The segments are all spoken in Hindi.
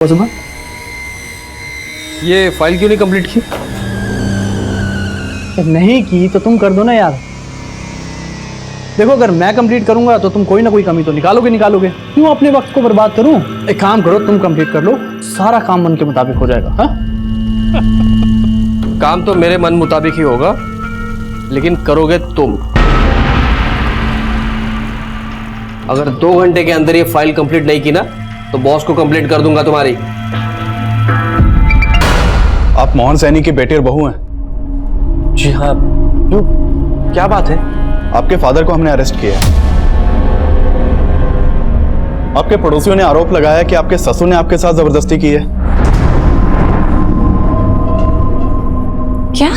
ये फाइल क्यों नहीं कंप्लीट की? नहीं की तो तुम कर दो ना यार। देखो अगर मैं कंप्लीट करूंगा तो तुम कोई ना कोई कमी तो निकालोगे। क्यों अपने वक्त को बर्बाद करूं? एक काम करो, तुम कंप्लीट कर लो, सारा काम मन के मुताबिक हो जाएगा। हाँ? काम तो मेरे मन मुताबिक ही होगा, लेकिन करोगे तुम। अगर 2 घंटे के अंदर ये फाइल कंप्लीट नहीं की ना तो बॉस को कंप्लीट कर दूंगा तुम्हारी। आप मोहन सैनी की बेटी और बहू हैं? जी हाँ। क्यों, क्या बात है? आपके फादर को हमने अरेस्ट किया है। आपके पड़ोसियों ने आरोप लगाया कि आपके ससुर ने आपके साथ जबरदस्ती की है। क्या?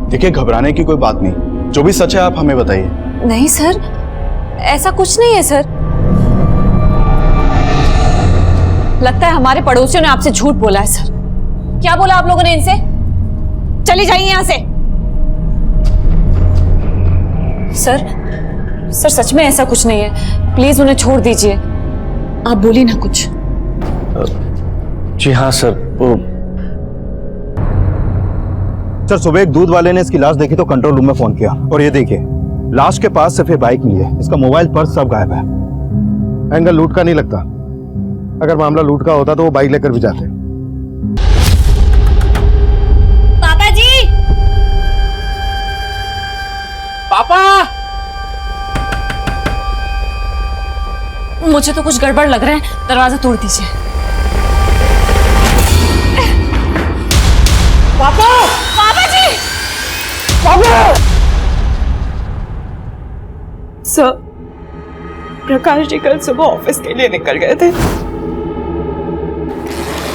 देखिए, घबराने की कोई बात नहीं, जो भी सच है आप हमें बताइए। नहीं सर, ऐसा कुछ नहीं है सर। लगता है हमारे पड़ोसियों ने आपसे झूठ बोला है सर। क्या बोला आप लोगों ने इनसे? चली जाइए यहां से। सर सच में ऐसा कुछ नहीं है, प्लीज उन्हें छोड़ दीजिए। आप बोलिए ना कुछ। जी हाँ सर। सर, सुबह एक दूध वाले ने इसकी लाश देखी तो कंट्रोल रूम में फोन किया, और ये देखिए लाश के पास सिर्फ ये बाइक मिली है, इसका मोबाइल पर्स सब गायब है। एंगल लूट का नहीं लगता। अगर मामला लूट का होता तो वो बाइक लेकर भी जाते। पापा जी! पापा! मुझे तो कुछ गड़बड़ लग रहा है, दरवाजा तोड़ दीजिए। पापा! पापा जी! पापा! सर, प्रकाश जी कल सुबह ऑफिस के लिए निकल गए थे।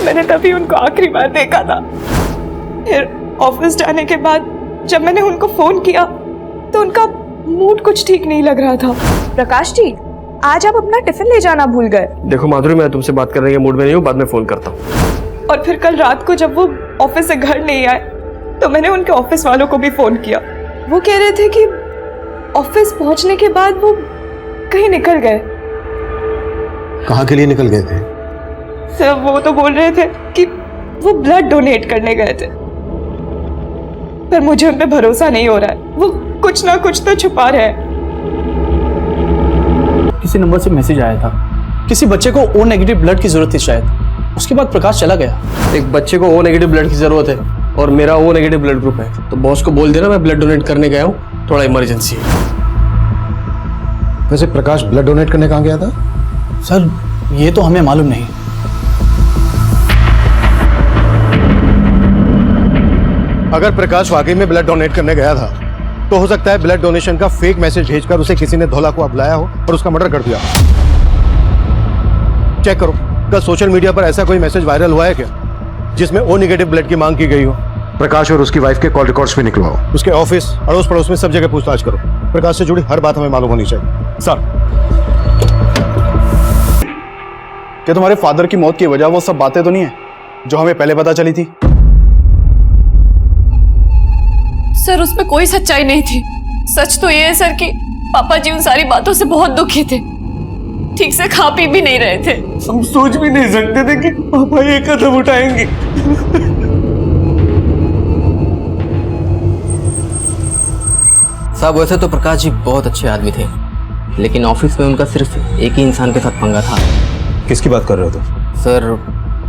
मैंने तभी उनको आखिरी बार देखा था। फिर ऑफिस जाने के बाद जब मैंने उनको फोन किया तो उनका मूड कुछ ठीक नहीं लग रहा था। प्रकाश जी, आज आप अपना टिफिन ले जाना भूल गए। देखो माधुरी, मैं तुमसे बात करने के मूड में नहीं हूँ, बाद में फोन करता हूँ। और फिर कल रात को जब वो ऑफिस से घर नहीं आए तो मैंने उनके ऑफिस वालों को भी फोन किया। वो कह रहे थे कि ऑफिस पहुंचने के बाद वो कहीं निकल गए। कहाँ के लिए निकल गए थे? सर, वो तो बोल रहे थे कि वो ब्लड डोनेट करने गए थे, पर मुझे उन पे भरोसा नहीं हो रहा है। वो कुछ ना कुछ तो छुपा रहे हैं। किसी नंबर से मैसेज आया था, किसी बच्चे को ओ नेगेटिव ब्लड की जरूरत थी शायद। उसके बाद प्रकाश चला गया। एक बच्चे को ओ नेगेटिव ब्लड की जरूरत है और मेरा ओ नेगेटिव ब्लड ग्रुप है, तो बॉस को बोल देना मैं ब्लड डोनेट करने गया हूँ, थोड़ा इमरजेंसी है। वैसे प्रकाश ब्लड डोनेट करने कहाँ गया था? सर, ये तो हमें मालूम नहीं। अगर प्रकाश वाकई में ब्लड डोनेट करने गया था तो हो सकता है ब्लड डोनेशन का फेक मैसेज भेजकर उसे किसी ने धोला को बुलाया हो और उसका मर्डर कर दिया। चेक करो, कल सोशल मीडिया पर ऐसा कोई मैसेज वायरल हुआ है क्या जिसमें ओ नेगेटिव ब्लड की मांग की गई हो? प्रकाश और उसकी वाइफ के कॉल रिकॉर्ड्स भी निकलवाओ। उसके ऑफिस, अड़ोस पड़ोस में सब जगह पूछताछ करो। प्रकाश से जुड़ी हर बात हमें मालूम होनी चाहिए। सर, क्या तुम्हारे फादर की मौत की वजह वो सब बातें तो नहीं है जो हमें पहले पता चली थी? सर, उसमें कोई सच्चाई नहीं थी। सच तो ये है सर कि पापा जी उन सारी बातों से बहुत दुखी थे, ठीक से खा पी भी नहीं रहे थे। हम सोच भी नहीं सकते थे कि पापा ये कदम उठाएंगे। साहब, वैसे तो प्रकाश जी बहुत अच्छे आदमी थे, लेकिन ऑफिस में उनका सिर्फ एक ही इंसान के साथ पंगा था। किसकी बात कर रहे हो तुम? सर,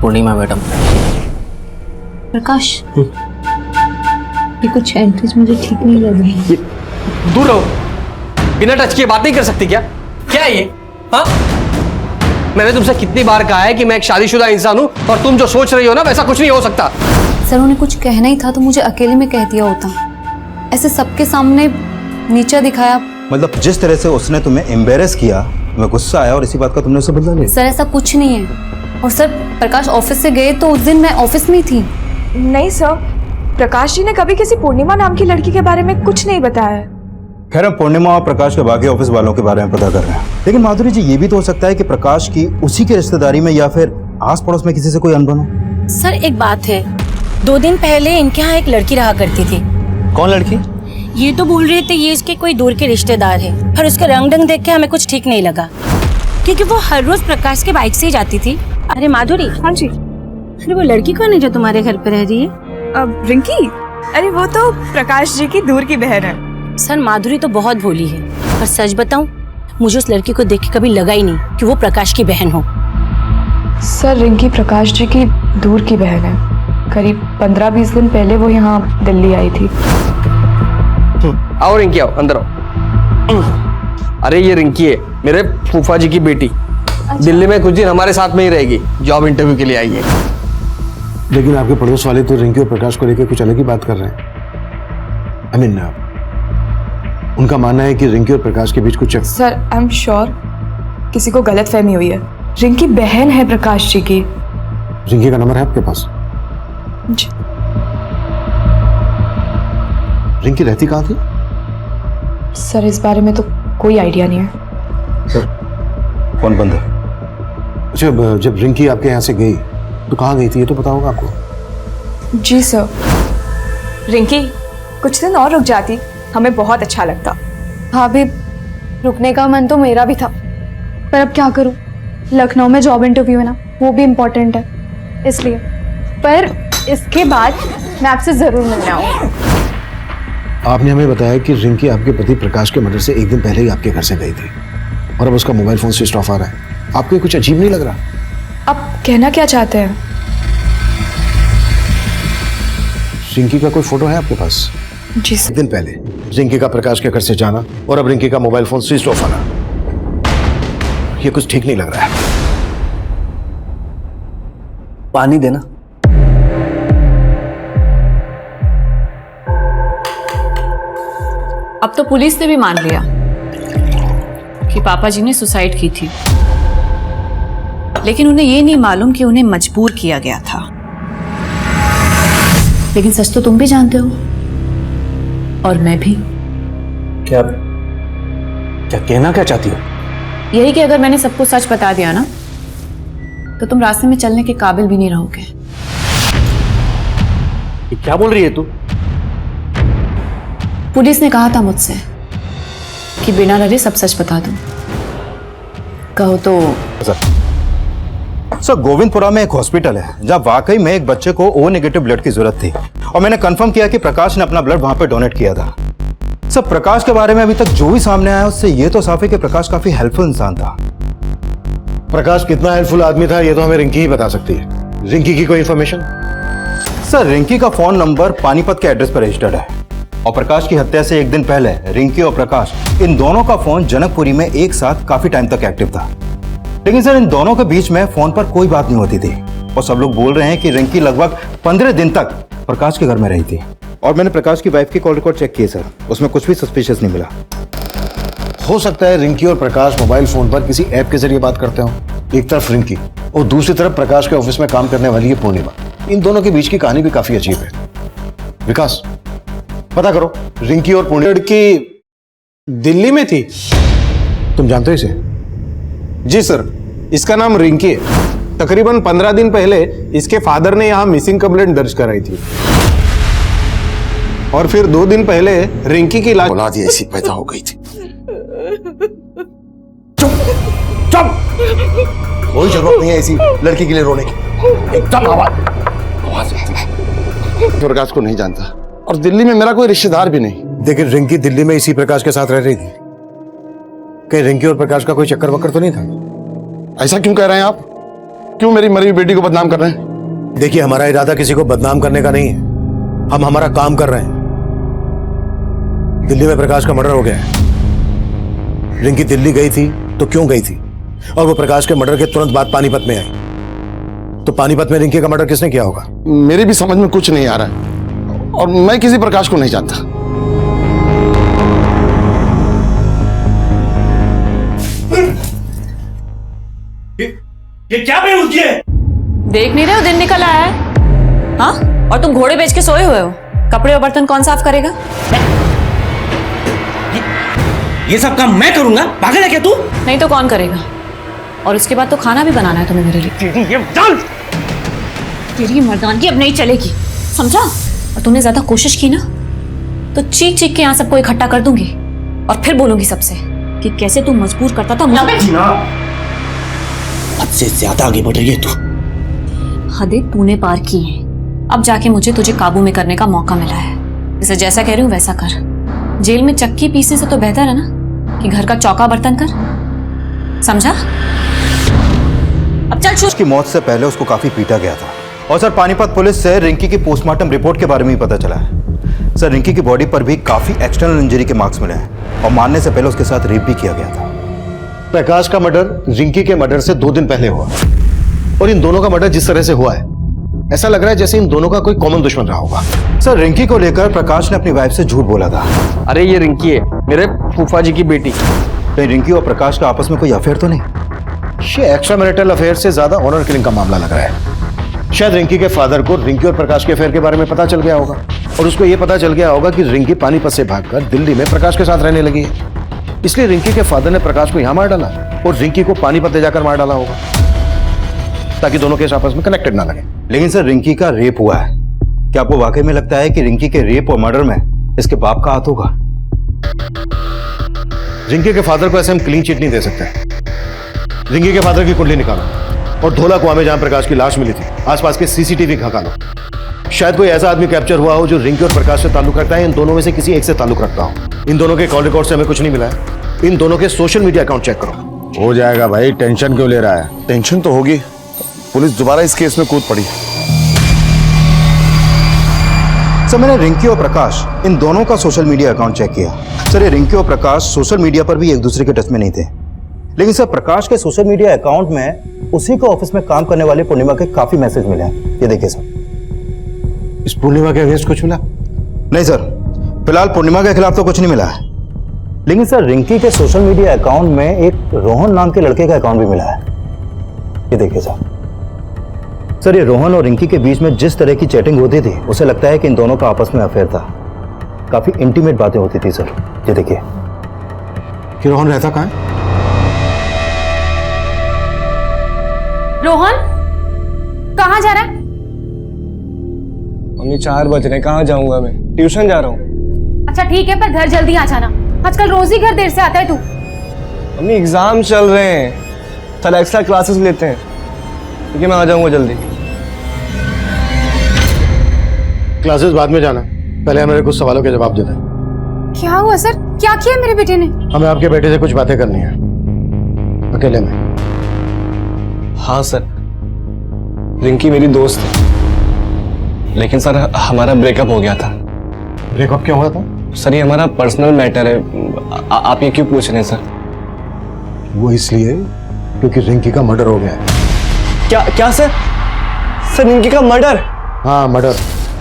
पूर्णिमा मैडम। प्रकाश, ये कुछ एंट्रीज मुझे ठीक नहीं लग रही। दूर रहो, बिना टच किए बात नहीं कर सकती क्या? क्या है ये? हाँ, मैंने तुमसे कितनी बार कहा है कि मैं एक शादीशुदा इंसान हूँ और तुम जो सोच रही हो ना वैसा कुछ नहीं हो सकता। सर, उन्हें कुछ कहना ही था तो मुझे अकेले में कह दिया होता, ऐसे सबके सामने नीचा दिखाया। मतलब जिस तरह से उसने तुम्हें एम्बेरस किया, मैं गुस्सा आया और इसी बात का तुमने उसे बदला लिया। सर, ऐसा कुछ नहीं है। और सर, प्रकाश ऑफिस से गए तो उस दिन मैं ऑफिस में ही थी। नहीं सर, प्रकाश जी ने कभी किसी पूर्णिमा नाम की लड़की के बारे में कुछ नहीं बताया। खैर, हम पूर्णिमा और प्रकाश के बाकी ऑफिस वालों के बारे में पता कर रहे हैं, लेकिन माधुरी जी, ये भी तो हो सकता है कि प्रकाश की उसी की रिश्तेदारी में या फिर आस पड़ोस में किसी से कोई अनबन हो। सर, एक बात है, 2 दिन पहले इनके यहाँ एक लड़की रहा करती थी। कौन लड़की? ये तो बोल रहे थे ये इसके कोई दूर के रिश्तेदार है, पर उसका रंग ढंग देख के हमें कुछ ठीक नहीं लगा, क्योंकि वो हर रोज प्रकाश के बाइक से ही जाती थी अरे माधुरी, हाँ जी। अरे वो लड़की कौन है जो तुम्हारे घर पे रह रही है? अब रिंकी, अरे वो तो प्रकाश जी की दूर की बहन है। सर माधुरी तो बहुत भोली है, पर सच बताऊं मुझे उस लड़की को देख के कभी लगा ही नहीं कि वो प्रकाश की बहन हो। सर रिंकी प्रकाश जी की दूर की बहन है। करीब 15-20 दिन पहले वो यहाँ दिल्ली आई थी। आओ रिंकी, आओ अंदर आओ। अरे ये रिंकी है, मेरे फूफा जी की बेटी। दिल्ली में कुछ दिन हमारे साथ में ही रहेगी, जॉब इंटरव्यू के लिए आई है। लेकिन आपके पड़ोस वाले तो रिंकी और प्रकाश को लेकर कुछ अलग ही बात कर रहे हैं। आई मीन, उनका मानना है कि रिंकी और प्रकाश के बीच कुछ सर आई एम श्योर किसी को गलतफहमी हुई है। रिंकी बहन है प्रकाश जी की। रिंकी का नंबर है आपके पास? जी। रिंकी रहती कहाँ थी? सर इस बारे में तो कोई आइडिया नहीं है। सर फोन बंद है। अच्छा, जब रिंकी आपके यहाँ से गई तो कहाँ गई थी, ये तो पता होगा आपको? जी सर। रिंकी कुछ दिन और रुक जाती, हमें बहुत अच्छा लगता। भाभी, रुकने का मन तो मेरा भी था, पर अब क्या करूं, लखनऊ में जॉब इंटरव्यू है ना, वो भी इम्पोर्टेंट है इसलिए। पर इसके बाद मैं आपसे जरूर मिलने आऊंगी। आपने हमें बताया कि रिंकी आपके पति प्रकाश के मर्डर से एक दिन पहले ही आपके घर से गई थी और अब उसका मोबाइल फोन स्विच ऑफ आ रहा है। आपको ये कुछ अजीब नहीं लग रहा? आप कहना क्या चाहते हैं? रिंकी का कोई फोटो है आपके पास? जी एक सर। दिन पहले रिंकी का प्रकाश के घर से जाना और अब रिंकी का मोबाइल फोन स्विच ऑफ आना, ये कुछ ठीक नहीं लग रहा है। पानी देना। अब तो पुलिस ने भी मान लिया कि पापा जी ने सुसाइड की थी, लेकिन उन्हें ये नहीं मालूम कि उन्हें मजबूर किया गया था। लेकिन सच तो तुम भी जानते हो और मैं भी। क्या कहना क्या चाहती हो? यही कि अगर मैंने सबको सच बता दिया ना, तो तुम रास्ते में चलने के काबिल भी नहीं रहोगे। ये क्या बोल रही है तू? पुलिस ने कहा था मुझसे कि बिना डरे सब सच बता दूं। कहो तो। सर गोविंदपुरा में एक हॉस्पिटल है जहाँ वाकई में एक बच्चे को ओ नेगेटिव ब्लड की जरूरत थी और मैंने कंफर्म किया कि प्रकाश ने अपना ब्लड वहां पे डोनेट किया था। सर प्रकाश के बारे में अभी तक जो भी सामने आया उससे ये तो साफ है कि प्रकाश काफी हेल्पफुल इंसान था। प्रकाश कितना हेल्पफुल आदमी था ये तो हमें रिंकी ही बता सकती है। रिंकी की कोई इंफॉर्मेशन? सर रिंकी का फोन नंबर पानीपत के एड्रेस पर रजिस्टर्ड है और प्रकाश की हत्या से एक दिन पहले रिंकी और प्रकाश इन दोनों का फोन जनकपुरी में एक साथ काफी टाइम तक एक्टिव था। लेकिन सर इन दोनों के बीच में फोन पर कोई बात नहीं होती थी और सब लोग बोल रहे हैं कि रिंकी लगभग 15 दिन तक प्रकाश के घर में रही थी। और मैंने प्रकाश की वाइफ की कॉल रिकॉर्ड चेक किए सर, उसमें कुछ भी सस्पिशियस नहीं मिला। हो सकता है रिंकी और प्रकाश मोबाइल फोन पर किसी ऐप के जरिए बात करते हो। एक तरफ रिंकी और दूसरी तरफ प्रकाश के ऑफिस में काम करने वाली है पूर्णिमा। इन दोनों के बीच की कहानी भी काफी अजीब है। विकास, पता करो रिंकी और पूर्णिमा। लड़की दिल्ली में थी? तुम जानते हो इसे? जी सर, इसका नाम रिंकी है। तकरीबन 15 दिन पहले इसके फादर ने यहाँ मिसिंग कंप्लेंट दर्ज कराई थी और फिर 2 दिन पहले रिंकी की लाश औलाद ऐसी पैदा हो गई थी। चुप! कोई जरूरत नहीं है ऐसी लड़की के लिए रोने की। एकदम आवाज प्रकाश को नहीं जानता और दिल्ली में मेरा कोई रिश्तेदार भी नहीं। लेकिन रिंकी दिल्ली में इसी प्रकाश के साथ रह रही थी। कहीं रिंकी और प्रकाश का कोई चक्कर वक्कर तो नहीं था? ऐसा क्यों कह रहे हैं आप? क्यों मेरी मरी हुई बेटी को बदनाम कर रहे हैं? देखिए, हमारा इरादा किसी को बदनाम करने का नहीं है। हम हमारा काम कर रहे हैं। दिल्ली में प्रकाश का मर्डर हो गया है। रिंकी दिल्ली गई थी तो क्यों गई थी? और वो प्रकाश के मर्डर के तुरंत बाद पानीपत में आई। तो पानीपत में रिंकी का मर्डर किसने किया होगा? मेरी भी समझ में कुछ नहीं आ रहा है और मैं किसी प्रकाश को नहीं जानता। ये क्या बेहूदगी है? देख नहीं रहे हो दिन निकल आया है? हाँ, और तुम घोड़े बेच के सोए हुए हो। कपड़े और बर्तन कौन साफ करेगा? ये सब काम मैं करूंगा? पागल है क्या तू? नहीं तो कौन करेगा? और उसके बाद तो खाना भी बनाना है तुम्हें मेरे लिए। तेरी मर्दानगी अब नहीं चलेगी, समझा? और तुमने ज्यादा कोशिश की ना तो चीख चीख के यहाँ सबको इकट्ठा कर दूंगी और फिर बोलूंगी सबसे कि कैसे तू मजबूर करता था मुझे। हद से ज्यादा आगे बढ़ रही है तू। हदें तूने पार की है, अब जाके मुझे तुझे काबू में करने का मौका मिला है। इसे जैसा कह रही हूँ वैसा कर। जेल में चक्की पीसने से तो बेहतर है ना कि घर का चौका बर्तन कर, समझा? अब चल छू। उसकी मौत से पहले उसको काफी पीटा गया था। और सर पानीपत पुलिस से रिंकी की पोस्टमार्टम रिपोर्ट के बारे में ही पता चला है। सर रिंकी की बॉडी पर भी काफी एक्सटर्नल इंजरी के मार्क्स मिले हैं और मारने से पहले उसके साथ रेप भी किया गया था। प्रकाश का मर्डर रिंकी के मर्डर से 2 दिन पहले हुआ और इन दोनों का मर्डर जिस तरह से हुआ है ऐसा लग रहा है जैसे इन दोनों का कोई कॉमन दुश्मन रहा होगा। सर रिंकी को लेकर प्रकाश ने अपनी वाइफ से झूठ बोला था। अरे ये रिंकी है, मेरे फूफा जी की बेटी। कहीं रिंकी और प्रकाश का आपस में कोई अफेयर तो नहीं? ये एक्स्ट्रा मैरिटल अफेयर से ज्यादा ऑनर किलिंग का मामला लग रहा है। शायद रिंकी के फादर को रिंकी और प्रकाश के अफेयर के बारे में पता चल गया होगा और उसको ये पता चल गया होगा कि रिंकी पानीपत से भागकर दिल्ली में प्रकाश के साथ रहने लगी है। इसलिए रिंकी के फादर ने प्रकाश को यहां मार डाला और रिंकी को पानीपत ले जाकर मार डाला होगा ताकि दोनों केस आपस में कनेक्टेड ना लगे। लेकिन सर रिंकी का रेप हुआ है, क्या आपको वाकई में लगता है कि रिंकी के रेप और मर्डर में इसके बाप का हाथ होगा? रिंकी के फादर को ऐसे हम क्लीन चिट नहीं दे सकते। रिंकी के फादर की कुंडली निकालो और धोला कुआं में जहां प्रकाश की लाश मिली थी आसपास के सीसीटीवी खंगालो। शायद कोई ऐसा आदमी कैप्चर हुआ हो जो रिंकी और प्रकाश से ताल्लुक रखता है, इन दोनों में से किसी एक से ताल्लुक रखता हो। इन दोनों के कॉल रिकॉर्ड से हमें कुछ नहीं मिला है। इन दोनों के सोशल मीडिया अकाउंट चेक करो। हो जाएगा भाई, टेंशन क्यों ले रहा है? टेंशन तो होगी, पुलिस दोबारा इस केस में कूद पड़ी। सर मैंने रिंकी और प्रकाश इन दोनों का सोशल मीडिया अकाउंट चेक किया। सर ये रिंकी और प्रकाश सोशल मीडिया पर भी एक दूसरे के टच में नहीं थे, लेकिन सर प्रकाश के सोशल मीडिया अकाउंट में उसी को ऑफिस में काम करने वाले पूर्णिमा के काफी मैसेज मिले हैं। ये देखिए सर। इस पूर्णिमा के अगेंस्ट कुछ मिला? नहीं सर, फिलहाल पूर्णिमा के खिलाफ तो कुछ नहीं मिला है, लेकिन सर रिंकी के सोशल मीडिया अकाउंट में एक रोहन नाम के लड़के का अकाउंट भी मिला है। ये देखिए सर ये रोहन और रिंकी के बीच में जिस तरह की चैटिंग होती थी उसे लगता है कि इन दोनों का आपस में अफेयर था। काफी इंटीमेट बातें होती थी सर। ये देखिए। कि रोहन रहता कहाँ है? रोहन कहाँ जा रहा है? मम्मी 4 बज रहे, कहाँ जाऊंगा मैं? ट्यूशन जा रहा हूँ। अच्छा ठीक है, पर घर जल्दी आ जाना। आजकल रोज ही घर देर से आता है तू। मम्मी एग्जाम चल रहे हैं, चल एक्स्ट्रा क्लासेस लेते हैं। ठीक है मैं आ जाऊंगा जल्दी। क्लासेस बाद में जाना, पहले हमें कुछ सवालों के जवाब देना। क्या हुआ सर? क्या किया मेरे बेटे ने? हमें आपके बेटे से कुछ बातें करनी है, अकेले में। हाँ सर, रिंकी मेरी दोस्त है, लेकिन सर हमारा ब्रेकअप हो गया था। ब्रेकअप क्यों हुआ था? सर ये हमारा पर्सनल मैटर है, आप ये क्यों पूछ रहे हैं सर? वो इसलिए क्योंकि रिंकी का मर्डर हो गया है। क्या सर? सर रिंकी का मर्डर? हाँ मर्डर,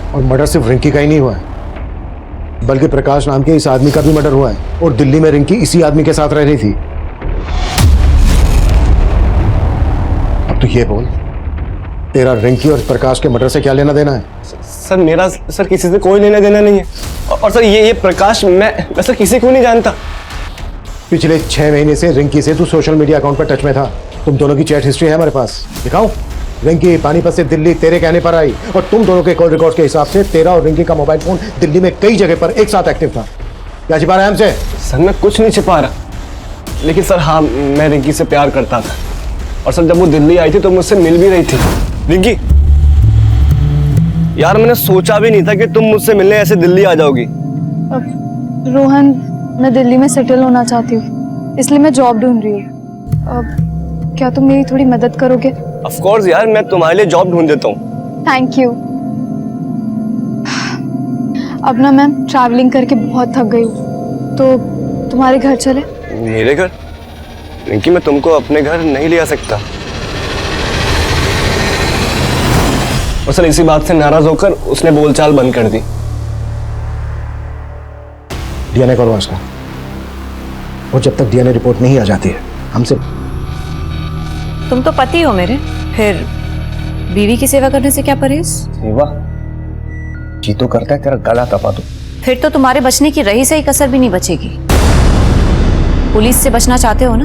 और मर्डर सिर्फ रिंकी का ही नहीं हुआ है बल्कि प्रकाश नाम के इस आदमी का भी मर्डर हुआ है और दिल्ली में रिंकी इसी आदमी के साथ रह रही थी। अब तो ये बोल, तेरा रिंकी और प्रकाश के मर्डर से क्या लेना देना है? सर मेरा सर किसी से कोई लेना देना नहीं है। और सर ये प्रकाश मैं सर किसी को नहीं जानता। पिछले 6 महीने से रिंकी से तू सोशल मीडिया अकाउंट पर टच में था। तुम दोनों की चैट हिस्ट्री है हमारे पास, दिखाओ। रिंकी पानीपत से दिल्ली तेरे कहने पर आई और तुम दोनों के कॉल रिकॉर्ड के हिसाब से तेरा और रिंकी का मोबाइल फोन दिल्ली में कई जगह पर एक साथ एक्टिव था। क्या छिपा रहा है हमसे? सर मैं कुछ नहीं छिपा रहा, लेकिन सर हाँ मैं रिंकी से प्यार करता था और सर जब वो दिल्ली आई थी तो मुझसे मिल भी रही थी। रिंकी यार मैंने सोचा भी नहीं था कि तुम मुझसे मिलने ऐसे दिल्ली आ जाओगी। रोहन मैं दिल्ली में सेटल होना चाहती हूँ, इसलिए मैं जॉब ढूंढ रही हूँ। क्या तुम मेरी थोड़ी मदद करोगे? ऑफ कोर्स यार, मैं तुम्हारे लिए जॉब ढूंढ देता हूँ। Thank you. अब ना मैं ट्रैवलिंग करके बहुत थक गई हूँ, तो तुम्हारे घर चले? मेरे घर? रिंकी मैं तुमको अपने घर नहीं ले आ सकता। और सर इसी बात से नाराज होकर उसने बोलचाल बंद कर दी। डीएनए करवा उसका, और जब तक डीएनए रिपोर्ट नहीं आ जाती है हमसे। तुम तो पति हो मेरे, फिर बीवी की सेवा करने से क्या परहेज? सेवा जी तो करता है, तेरा गला दबा दो। फिर तो तुम्हारे बचने की रही सही कसर भी नहीं बचेगी। पुलिस से बचना चाहते हो ना,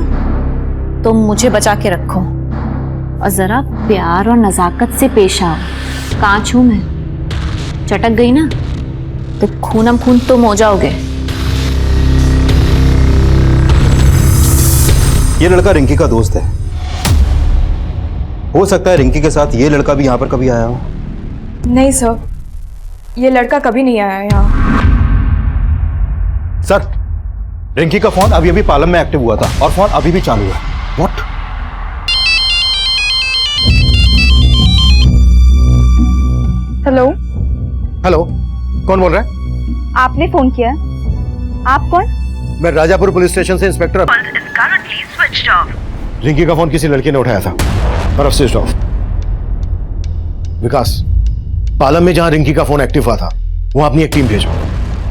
तो मुझे बचा के रखो और जरा प्यार और नजाकत से पेश आओ। कांच हूं मैं, चटक गई ना तो खूनम खून तुम हो जाओगे। ये लड़का रिंकी का दोस्त है, हो सकता है रिंकी के साथ ये लड़का भी यहाँ पर कभी आया हो। नहीं सर, ये लड़का कभी नहीं आया यहाँ। सर, रिंकी का फोन अभी अभी पालम में एक्टिव हुआ था और फोन अभी भी चालू है। व्हाट? हेलो, हेलो, कौन बोल रहा है? आपने फोन किया? आप कौन? मैं राजापुर पुलिस स्टेशन से इंस्पेक्टर। रिंकी का फोन किसी लड़के ने उठाया था और अब स्विच ऑफ। विकास, पालम में जहां रिंकी का फोन एक्टिव हुआ था वहां अपनी एक टीम भेजो।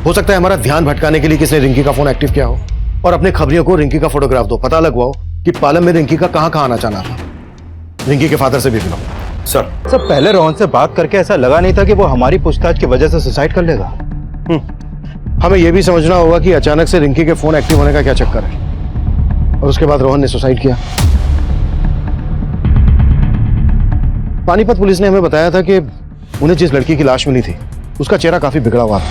हो सकता है हमारा ध्यान भटकाने के लिए किसी ने रिंकी का फोन एक्टिव किया हो। और अपने खबरियों को रिंकी का फोटोग्राफ दो, पता लगवाओ कि पालम में रिंकी का कहां आना चाहना था। रिंकी के फादर से भी मिलो। सर, पहले रोहन से बात करके ऐसा लगा नहीं था कि वो हमारी पूछताछ की वजह से सुसाइड कर लेगा। हमें यह भी समझना होगा कि अचानक से रिंकी के फोन एक्टिव होने का क्या चक्कर है और उसके बाद रोहन ने सुसाइड किया। पानीपत पुलिस ने हमें बताया था कि उन्हें जिस लड़की की लाश मिली थी उसका चेहरा काफी बिगड़ा हुआ था।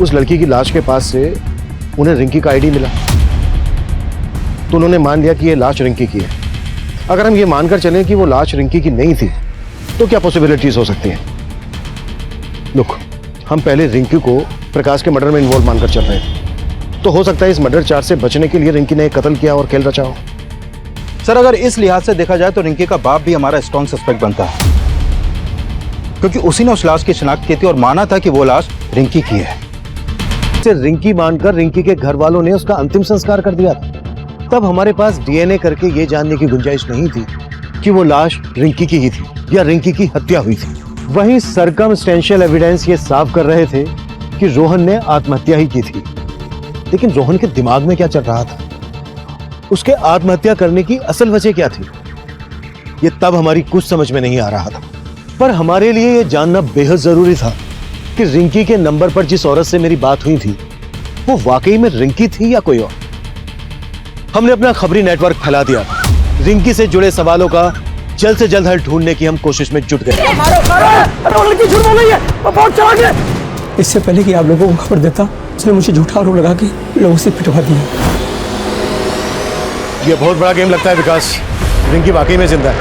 उस लड़की की लाश के पास से उन्हें रिंकी का आईडी मिला, तो उन्होंने मान लिया कि यह लाश रिंकी की है। अगर हम ये मानकर चलें कि वो लाश रिंकी की नहीं थी तो क्या पॉसिबिलिटीज हो सकती हैं? लुक, हम पहले रिंकी को प्रकाश के मर्डर में इन्वॉल्व मानकर चल रहे थे, तो हो सकता है इस मर्डर चार्ज से बचने के लिए रिंकी ने एक कत्ल किया और खेल रचा हो। सर, अगर इस लिहाज से देखा जाए तो रिंकी का बाप भी हमारा स्ट्रॉन्ग सस्पेक्ट बनता है, क्योंकि उसी ने उस लाश की शिनाख्त की थी और माना था कि वो लाश रिंकी की है। रिंकी मानकर रिंकी के घर वालों ने उसका अंतिम संस्कार कर दिया था। तब हमारे पास डीएनए करके ये जानने की गुंजाइश नहीं थी कि वो लाश रिंकी की ही थी या रिंकी की हत्या हुई थी। वहीं सर्कमस्टेंशियल एविडेंस ये साफ कर रहे थे कि रोहन ने आत्महत्या ही की थी। लेकिन रोहन के दिमाग में क्या चल रहा था, उसके आत्महत्या करने की असल वजह क्या थी, ये तब हमारी कुछ समझ में नहीं आ रहा था। पर हमारे लिए ये जानना बेहद जरूरी था कि रिंकी के नंबर पर जिस औरत से मेरी बात हुई थी वो वाकई में रिंकी थी या कोई और। हमने अपना खबरी नेटवर्क फैला दिया। रिंकी से जुड़े सवालों का जल्द से जल्द हल ढूंढने की हम कोशिश में जुट गए। इससे पहले कि आप लोगों को खबर देता, उसने मुझे झूठा आरोप लगा के लोगों से पिटवा दिया। ये बहुत बड़ा गेम लगता है विकास। रिंकी वाकई में जिंदा है,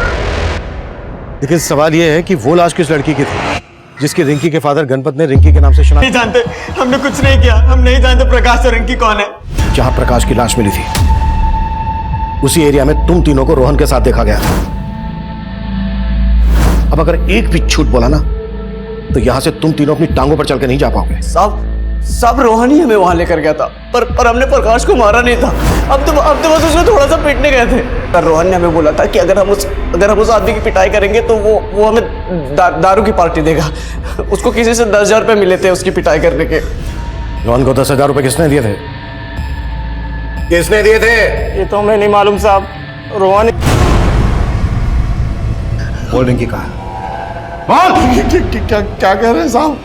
लेकिन सवाल ये है कि वो लाश किस लड़की की थी जिसकी रिंकी के फादर गणपत ने रिंकी के नाम से शनाख्त। नहीं जानते, हमने कुछ नहीं किया, हम नहीं जानते प्रकाश और रिंकी कौन है। जहां प्रकाश की लाश मिली थी उसी एरिया में तुम तीनों को रोहन के साथ देखा गया था। अब अगर एक भी झूठ बोला ना तो यहां से तुम तीनों अपनी टांगों पर चल के नहीं जा पाओगे। सब रोहन ही हमें वहां लेकर गया था, पर हमने प्रकाश को मारा नहीं था। अब तो बस उसमें थोड़ा सा पीटने गए थे। पर रोहन ने हमें बोला था कि अगर हम उस आदमी की पिटाई करेंगे तो वो हमें दारू की पार्टी देगा। उसको किसी से 10,000 रुपए मिले थे उसकी पिटाई करने के। रोहन को 10,000 रुपए किसने दिए थे? किसने दिए थे? ये तो हमें नहीं मालूम साहब। रोहन बोल रिंकी कहा? क्या कह रहे हैं साहब?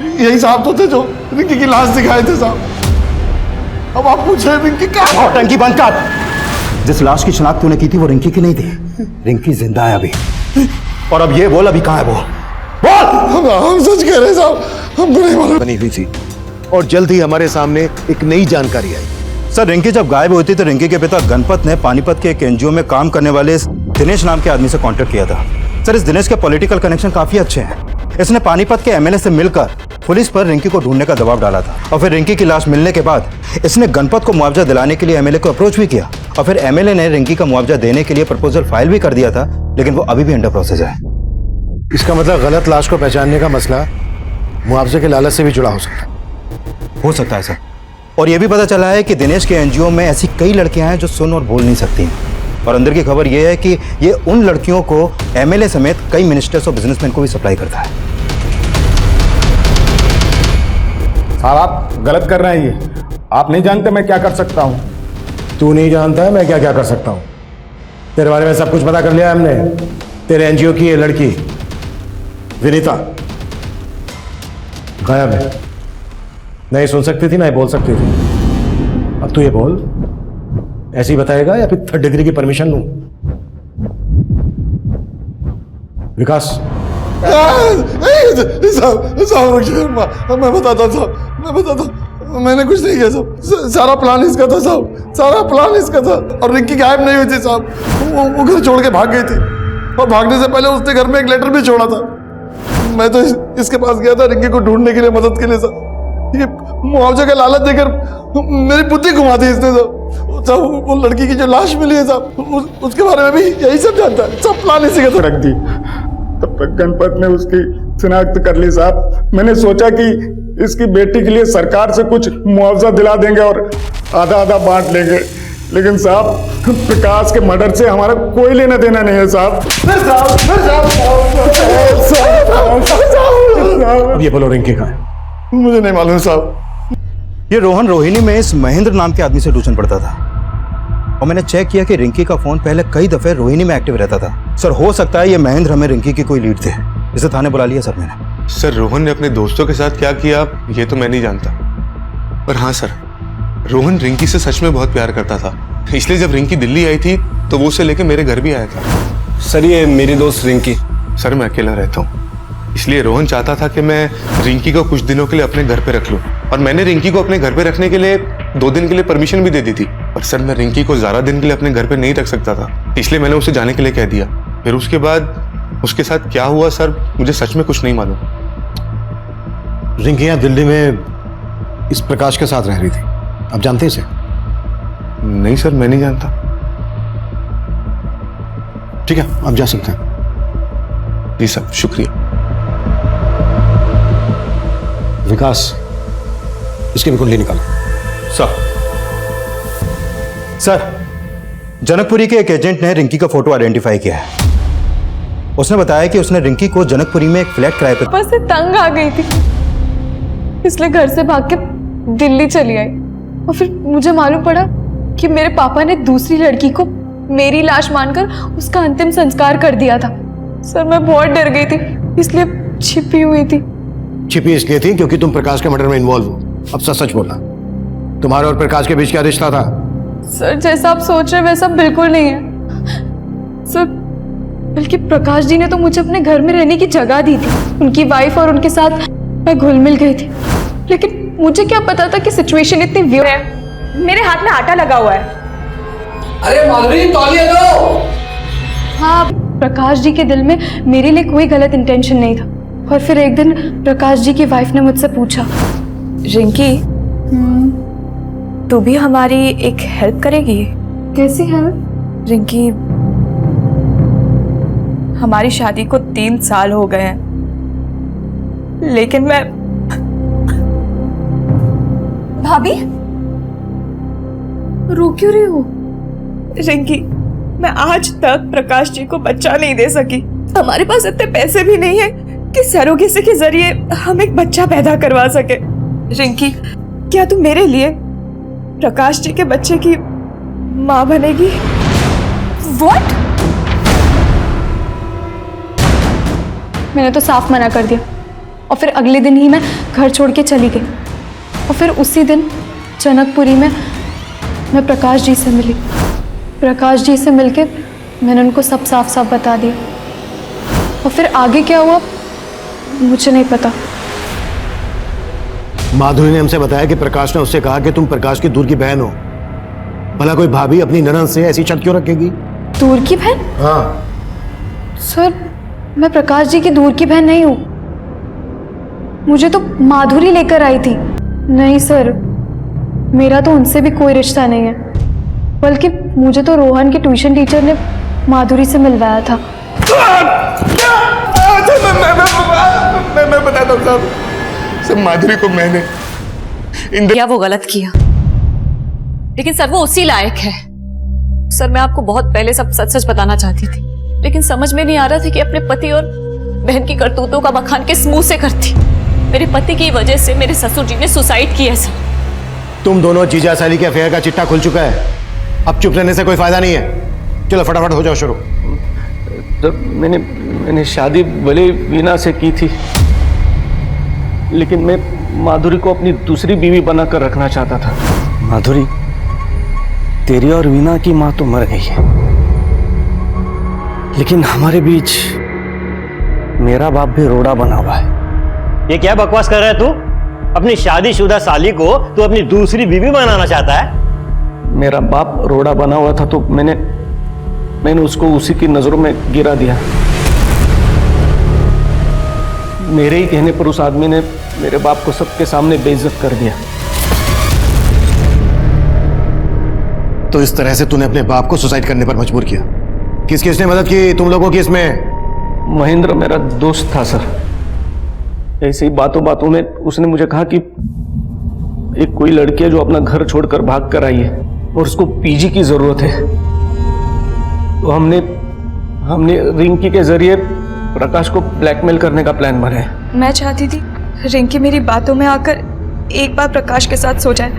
यही साहब तो थे जो रिंकी की लाश दिखाए थे साहब। अब आप पूछ रहे रिंकी कहाँ? टंकी बंद कर। जिस लाश की शिनाख्त तूने की थी वो रिंकी की नहीं थी। रिंकी जिंदा है अभी। और अब ये बोल, अभी कहाँ है वो? बोल। हम सच कह रहे हैं साहब, हमको नहीं मालूम। बनी हुई थी और जल्द ही हमारे सामने एक नई जानकारी आई। सर, रिंकी जब गायब हुई थी तो रिंकी के पिता गणपत ने पानीपत के एक एनजीओ में काम करने वाले इस दिनेश नाम के आदमी से कांटेक्ट किया था। सर, इस दिनेश के पॉलिटिकल कनेक्शन काफी अच्छे हैं। इसने पानीपत के एमएलए से मिलकर पुलिस पर रिंकी को ढूंढने का दबाव डाला था और फिर रिंकी की लाश मिलने के बाद इसने गणपत को मुआवजा दिलाने के लिए एमएलए को अप्रोच भी किया और फिर एमएलए ने रिंकी का मुआवजा देने के लिए प्रपोजल फाइल भी कर दिया था, लेकिन वो अभी भी अंडर प्रोसेस है। इसका मतलब गलत लाश को पहचानने का मसला मुआवजे के लालच से भी जुड़ा हो सकता है सर। और यह भी पता चला है कि दिनेश के एनजीओ में ऐसी कई लड़कियां हैं जो सुन और बोल नहीं सकती और अंदर की खबर यह है कि ये उन लड़कियों को एमएलए समेत कई मिनिस्टर्स और बिजनेसमैन को भी सप्लाई करता है। साहब आप गलत कर रहे हैं। ये आप नहीं जानते मैं क्या कर सकता हूँ। तू नहीं जानता है मैं क्या क्या कर सकता हूँ। तेरे बारे में सब कुछ पता कर लिया हमने। तेरे एनजीओ की ये लड़की विनीता गायब है। नहीं सुन सकती थी ना ही बोल सकती थी। अब तू ये बोल, ऐसे ही बताएगा या फिर 3rd डिग्री की परमिशन लूं? विकास साहब मैं बताता साहब, मैंने कुछ नहीं किया साहब। सारा प्लान इसका था साहब, सारा प्लान इसका था। और रिंकी गायब नहीं हुई थी साहब, वो घर छोड़ के भाग गई थी और भागने से पहले उसने घर में एक लेटर भी छोड़ा था। मैं तो इसके पास गया था रिंकी को ढूंढने के लिए, मदद के लिए सर। ये मुआवजे का लालच देकर मेरी बुद्धि घुमा दी इसने सब। वो लड़की की जो लाश मिली है साहब, उसके बारे में भी यही सब जानता है। सब प्लान इसी का रख दी। तब तक गणपत ने उसकी शिनाख्त कर ली साहब। मैंने सोचा कि इसकी बेटी के लिए सरकार से कुछ मुआवजा दिला देंगे और आधा आधा बांट लेंगे, लेकिन साहब प्रकाश के मर्डर से हमारा कोई लेना देना नहीं है साहब। अब ये बोलो रिंकी कहाँ है? मुझे नहीं मालूम साहब। ये रोहन रोहिणी में इस महेंद्र नाम के आदमी से ट्यूशन पढ़ता था और मैंने चेक किया कि रिंकी का फोन पहले कई दफे रोहिणी में एक्टिव रहता था। सर हो सकता है ये महेंद्र हमें रिंकी की कोई लीड थे। इसे थाने बुला लिया सर मैंने। सर रोहन ने अपने दोस्तों के साथ क्या किया ये तो मैं नहीं जानता, पर हाँ सर रोहन रिंकी से सच में बहुत प्यार करता था, इसलिए जब रिंकी दिल्ली आई थी तो वो उसे लेके मेरे घर भी आया था। सर ये मेरी दोस्त रिंकी। सर मैं अकेला रहता हूँ, इसलिए रोहन चाहता था कि मैं रिंकी को कुछ दिनों के लिए अपने घर पे रख लूँ, और मैंने रिंकी को अपने घर पे रखने के लिए 2 दिन के लिए परमिशन भी दे दी थी। पर सर मैं रिंकी को ज्यादा दिन के लिए अपने घर पे नहीं रख सकता था, इसलिए मैंने उसे जाने के लिए कह दिया। फिर उसके बाद उसके साथ क्या हुआ सर मुझे सच में कुछ नहीं मालूम। रिंकी यहाँ दिल्ली में इस प्रकाश के साथ रह रही थी, आप जानते हैं इसे? नहीं सर मैं नहीं जानता। ठीक है आप जा सकते हैं। जी सर शुक्रिया। विकास इसकी भी कुंडली निकालो। सर जनकपुरी के एक एजेंट ने रिंकी का फोटो आइडेंटिफाई किया है। उसने बताया कि उसने रिंकी को जनकपुरी में एक फ्लैट किराए पर बस से तंग आ गई थी, इसलिए घर से भाग के दिल्ली चली आई। और फिर मुझे मालूम पड़ा कि मेरे पापा ने दूसरी लड़की को मेरी लाश मानकर उसका अंतिम संस्कार कर दिया था। सर मैं बहुत डर गई थी, इसलिए छिपी हुई थी। छिपी इसलिए थी क्योंकि तुम प्रकाश के मर्डर में इन्वॉल्व हो। अब सच सच बोलना, तुम्हारे और प्रकाश के बीच क्या रिश्ता था? सर जैसा आप सोच रहे वैसा बिल्कुल नहीं है सर, बल्कि प्रकाश जी ने तो मुझे अपने घर में रहने की जगह दी थी। उनकी वाइफ और उनके साथ मैं घुल मिल गई थी, लेकिन मुझे क्या पता था कि सिचुएशन इतनी वियर है। मेरे हाथ में आटा लगा हुआ है। अरे माधुरी तौलिया दो। हाँ, प्रकाश जी के दिल में मेरे लिए कोई गलत इंटेंशन नहीं था। और फिर एक दिन प्रकाश जी की वाइफ ने मुझसे पूछा, रिंकी तू भी हमारी एक हेल्प करेगी? कैसी हेल्प? रिंकी हमारी शादी को 3 साल हो गए हैं, लेकिन मैं भाभी रो क्यों रही हो? रिंकी मैं आज तक प्रकाश जी को बच्चा नहीं दे सकी। हमारे पास इतने पैसे भी नहीं है कि सरोगेसी के जरिए हम एक बच्चा पैदा करवा सके। रिंकी क्या तू मेरे लिए प्रकाश जी के बच्चे की माँ बनेगी? What? मैंने तो साफ मना कर दिया और फिर अगले दिन ही मैं घर छोड़ के चली गई। और फिर उसी दिन जनकपुरी में मैं प्रकाश जी से मिली। प्रकाश जी से मिलके मैंने उनको सब साफ साफ बता दिया। और फिर आगे क्या हुआ मुझे नहीं पता। माधुरी ने हमसे बताया कि प्रकाश ने उससे कहा कि तुम प्रकाश की दूर की बहन हो। भला कोई भाभी अपनी ननद से ऐसी शर्त क्यों रखेगी? दूर की बहन? हाँ सर मैं प्रकाश जी की दूर की बहन नहीं हूँ, मुझे तो माधुरी लेकर आई थी। नहीं सर, मेरा तो उनसे भी कोई रिश्ता नहीं है, बल्कि मुझे तो रोहन के ट्यूशन टीचर ने माधुरी से मिलवाया था। मैं बताता हूँ साहब, सब माधुरी को मैंने या वो गलत किया, लेकिन सर वो उसी लायक है। सर मैं आपको बहुत पहले सब सच सच बताना चाहती थी, लेकिन समझ में नहीं आ रहा था कि अपने पति और बहन की करतूतों का बखान किस मुंह से करती। मेरे पति की वजह से मेरे ससुर जी ने सुसाइड किया सर। तुम दोनों जीजा साली के अफेयर का चिट्ठा खुल चुका है, अब चुप रहने से कोई फायदा नहीं है। चलो फटाफट हो जाओ शुरू। तो मैंने शादी भले वीना से की थी, लेकिन मैं माधुरी को अपनी दूसरी बीवी बनाकर रखना चाहता था। माधुरी, तेरी और वीना की माँ तो मर गई है, लेकिन हमारे बीच मेरा बाप भी रोड़ा बना हुआ है। ये क्या बकवास कर रहा है तू? अपनी शादीशुदा साली को तू अपनी दूसरी बीवी बनाना चाहता है? मेरा बाप रोड़ा बना हुआ था तो मैंने मैंने उसको उसी की नजरों में गिरा दिया। मेरे ही कहने पर उस आदमी ने मेरे बाप को सबके सामने बेइज्जत कर दिया। तो इस तरह से तूने अपने बाप को सुसाइड करने पर मजबूर किया। किसने मदद की तुम लोगों की इसमें? महेंद्र मेरा दोस्त था सर। ऐसी बातों बातों में उसने मुझे कहा कि एक कोई लड़की है जो अपना घर छोड़कर भाग कर आई है और उसको पीजी की जरूरत है। तो हमने रिंकी के जरिए प्रकाश को ब्लैकमेल करने का प्लान बनाया। मैं चाहती थी रिंकी मेरी बातों में आकर एक बार प्रकाश के साथ सो जाए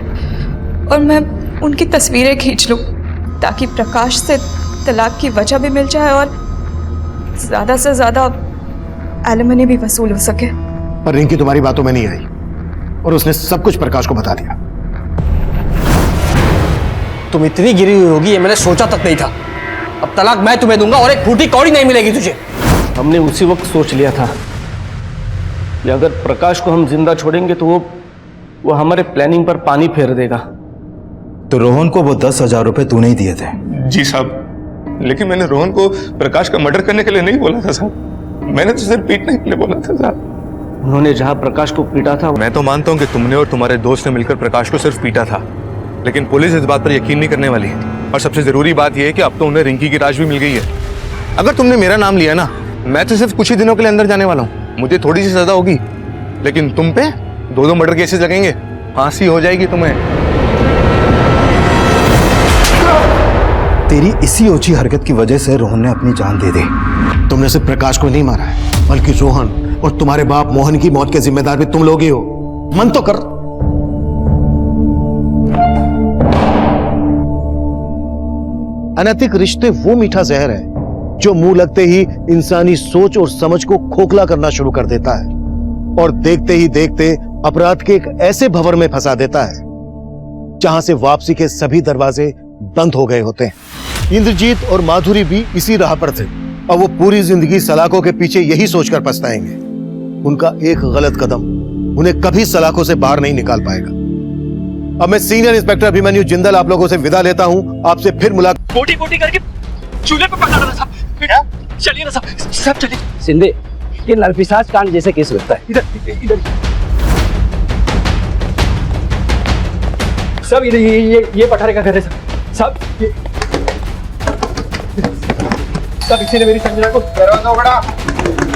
और मैं उनकी तस्वीरें खींच लूं ताकि प्रकाश से तलाक की वजह भी मिल जाए और ज़्यादा से ज़्यादा एलिमनी भी वसूल हो सके। पर रिंकी तुम्हारी बातों में नहीं आई और उसने सब कुछ प्रकाश को बता दिया। तुम इतनी गिरी हुई होगी ये मैंने सोचा तक नहीं था। अब तलाक मैं तुम्हें दूंगा और एक फूटी कौड़ी नहीं मिलेगी तुझे। हमने उसी वक्त सोच लिया था कि अगर प्रकाश को हम जिंदा छोड़ेंगे तो वो हमारे प्लानिंग पर पानी फेर देगा। तो रोहन को वो 10,000 रुपए तूने ही दिए थे? जी साहब, लेकिन मैंने रोहन को प्रकाश का मर्डर करने के लिए नहीं बोला था साहब। मैंने तो सिर्फ पीटने के लिए बोला था साहब। उन्होंने जहां प्रकाश को पीटा था। मैं तो मानता हूं कि तुमने और तुम्हारे दोस्त ने मिलकर प्रकाश को सिर्फ पीटा था, लेकिन पुलिस इस बात पर यकीन नहीं करने वाली। और सबसे जरूरी बात यह है कि अब तो उन्हें रिंकी की लाश भी मिल गई है। अगर तुमने मेरा नाम लिया ना, मैं तो सिर्फ कुछ ही दिनों के लिए अंदर जाने वाला हूँ। मुझे थोड़ी सी सजा होगी, लेकिन तुम पे 2-2 मर्डर केसेस लगेंगे, फांसी हो जाएगी तुम्हें। तेरी इसी ओछी हरकत की वजह से रोहन ने अपनी जान दे दी। तुमने सिर्फ प्रकाश को नहीं मारा है, बल्कि रोहन और तुम्हारे बाप मोहन की मौत के जिम्मेदार भी तुम लोग ही हो। मन तो कर। अनैतिक रिश्ते वो मीठा जहर है जो मुंह लगते ही इंसानी सोच और समझ को खोखला करना शुरू कर देता है और देखते ही देखते अपराध के एक ऐसे भंवर में फंसा देता है जहां से वापसी के सभी दरवाजे बंद हो गए होते हैं। इंद्रजीत और माधुरी भी इसी राह पर थे और वो पूरी जिंदगी सलाखों के पीछे यही सोचकर पछताएंगे। उनका एक गलत कदम उन्हें कभी सलाखों से बाहर नहीं निकाल पाएगा। अब मैं सीनियर इंस्पेक्टर अभिमन्यु जिंदल आप लोगों से विदा लेता हूं। आपसे फिर मुलाकात। बोटी बोटी करके चूल्हे पे पका देना साहब। चलिए ना साहब, चलिए। सिंधे, ये नरपिशाच कांड जैसे केस लगता है। इधर सब इधर ये पठारे का घर है सब सब इसी ने मेरी संजना को दरवाजा उगड़ा।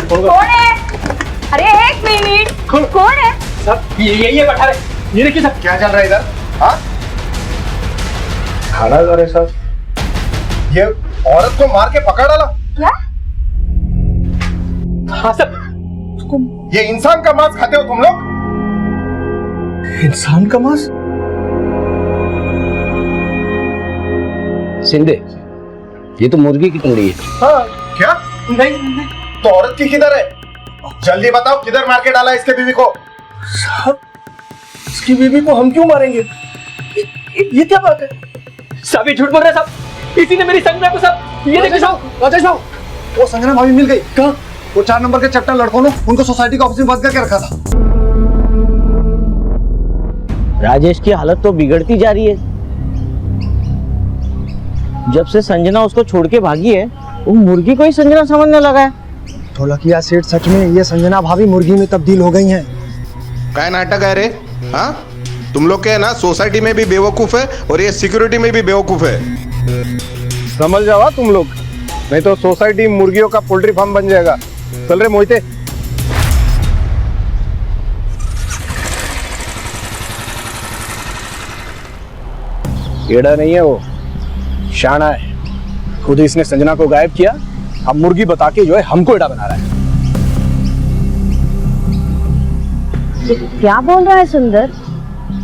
कौन है? अरे एक मिनट, कौन है? सब ये पठारे, ये देखिए सब क्या चल रहा है इधर? हाँ, खड़ा कर साहब। ये औरत को मार के पकड़ डाला। क्या? हाँ सब। ये इंसान का मांस खाते हो तुम लोग? इंसान का मांस? सिंधे, ये तो मुर्गी की टुकड़ी है। हाँ, क्या? नहीं। तो औरत की किधर है? जल्दी बताओ, किधर मार के डाला इसके बीवी को? साहब, इसकी बीवी को हम क्यों मारेंगे? ये क्या बात है? साहब ये झूठ बोल रहे हैं साहब। इसी ने मेरी संजना को साहब। ये देखिए साहब, राजेश साहब, वो संजना भाभी मिल गई। कहाँ? वो 4 नंबर के चट्टा लड़कों ने उनको सोसाइटी के ऑफिस में बंद करके रखा था। राजेश की हालत तो बिगड़ती जा रही है। जब से संजना उसको छोड़ के भागी है, वो मुर्गी को ही संजना समझने लगा है। ढोलकिया सेठ, सच में ये संजना भाभी मुर्गी में तब्दील हो गई हैं। क्या नाटक है रे? हाँ, तुम लोग के ना सोसाइटी में भी बेवकूफ है और ये सिक्योरिटी में भी बेवकूफ है। समझ जाओ तुम लोग, नहीं तो सोसाइटी मुर्गियों का पोल्ट्री फार्म बन जाएगा। चल रहे मोहिते। एड़ा नहीं है वो, शाना है। खुद ही इसने संजना को गायब किया, अब मुर्गी बता के जो है हमको एड़ा बना रहा है। क्या बोल रहा है सुंदर?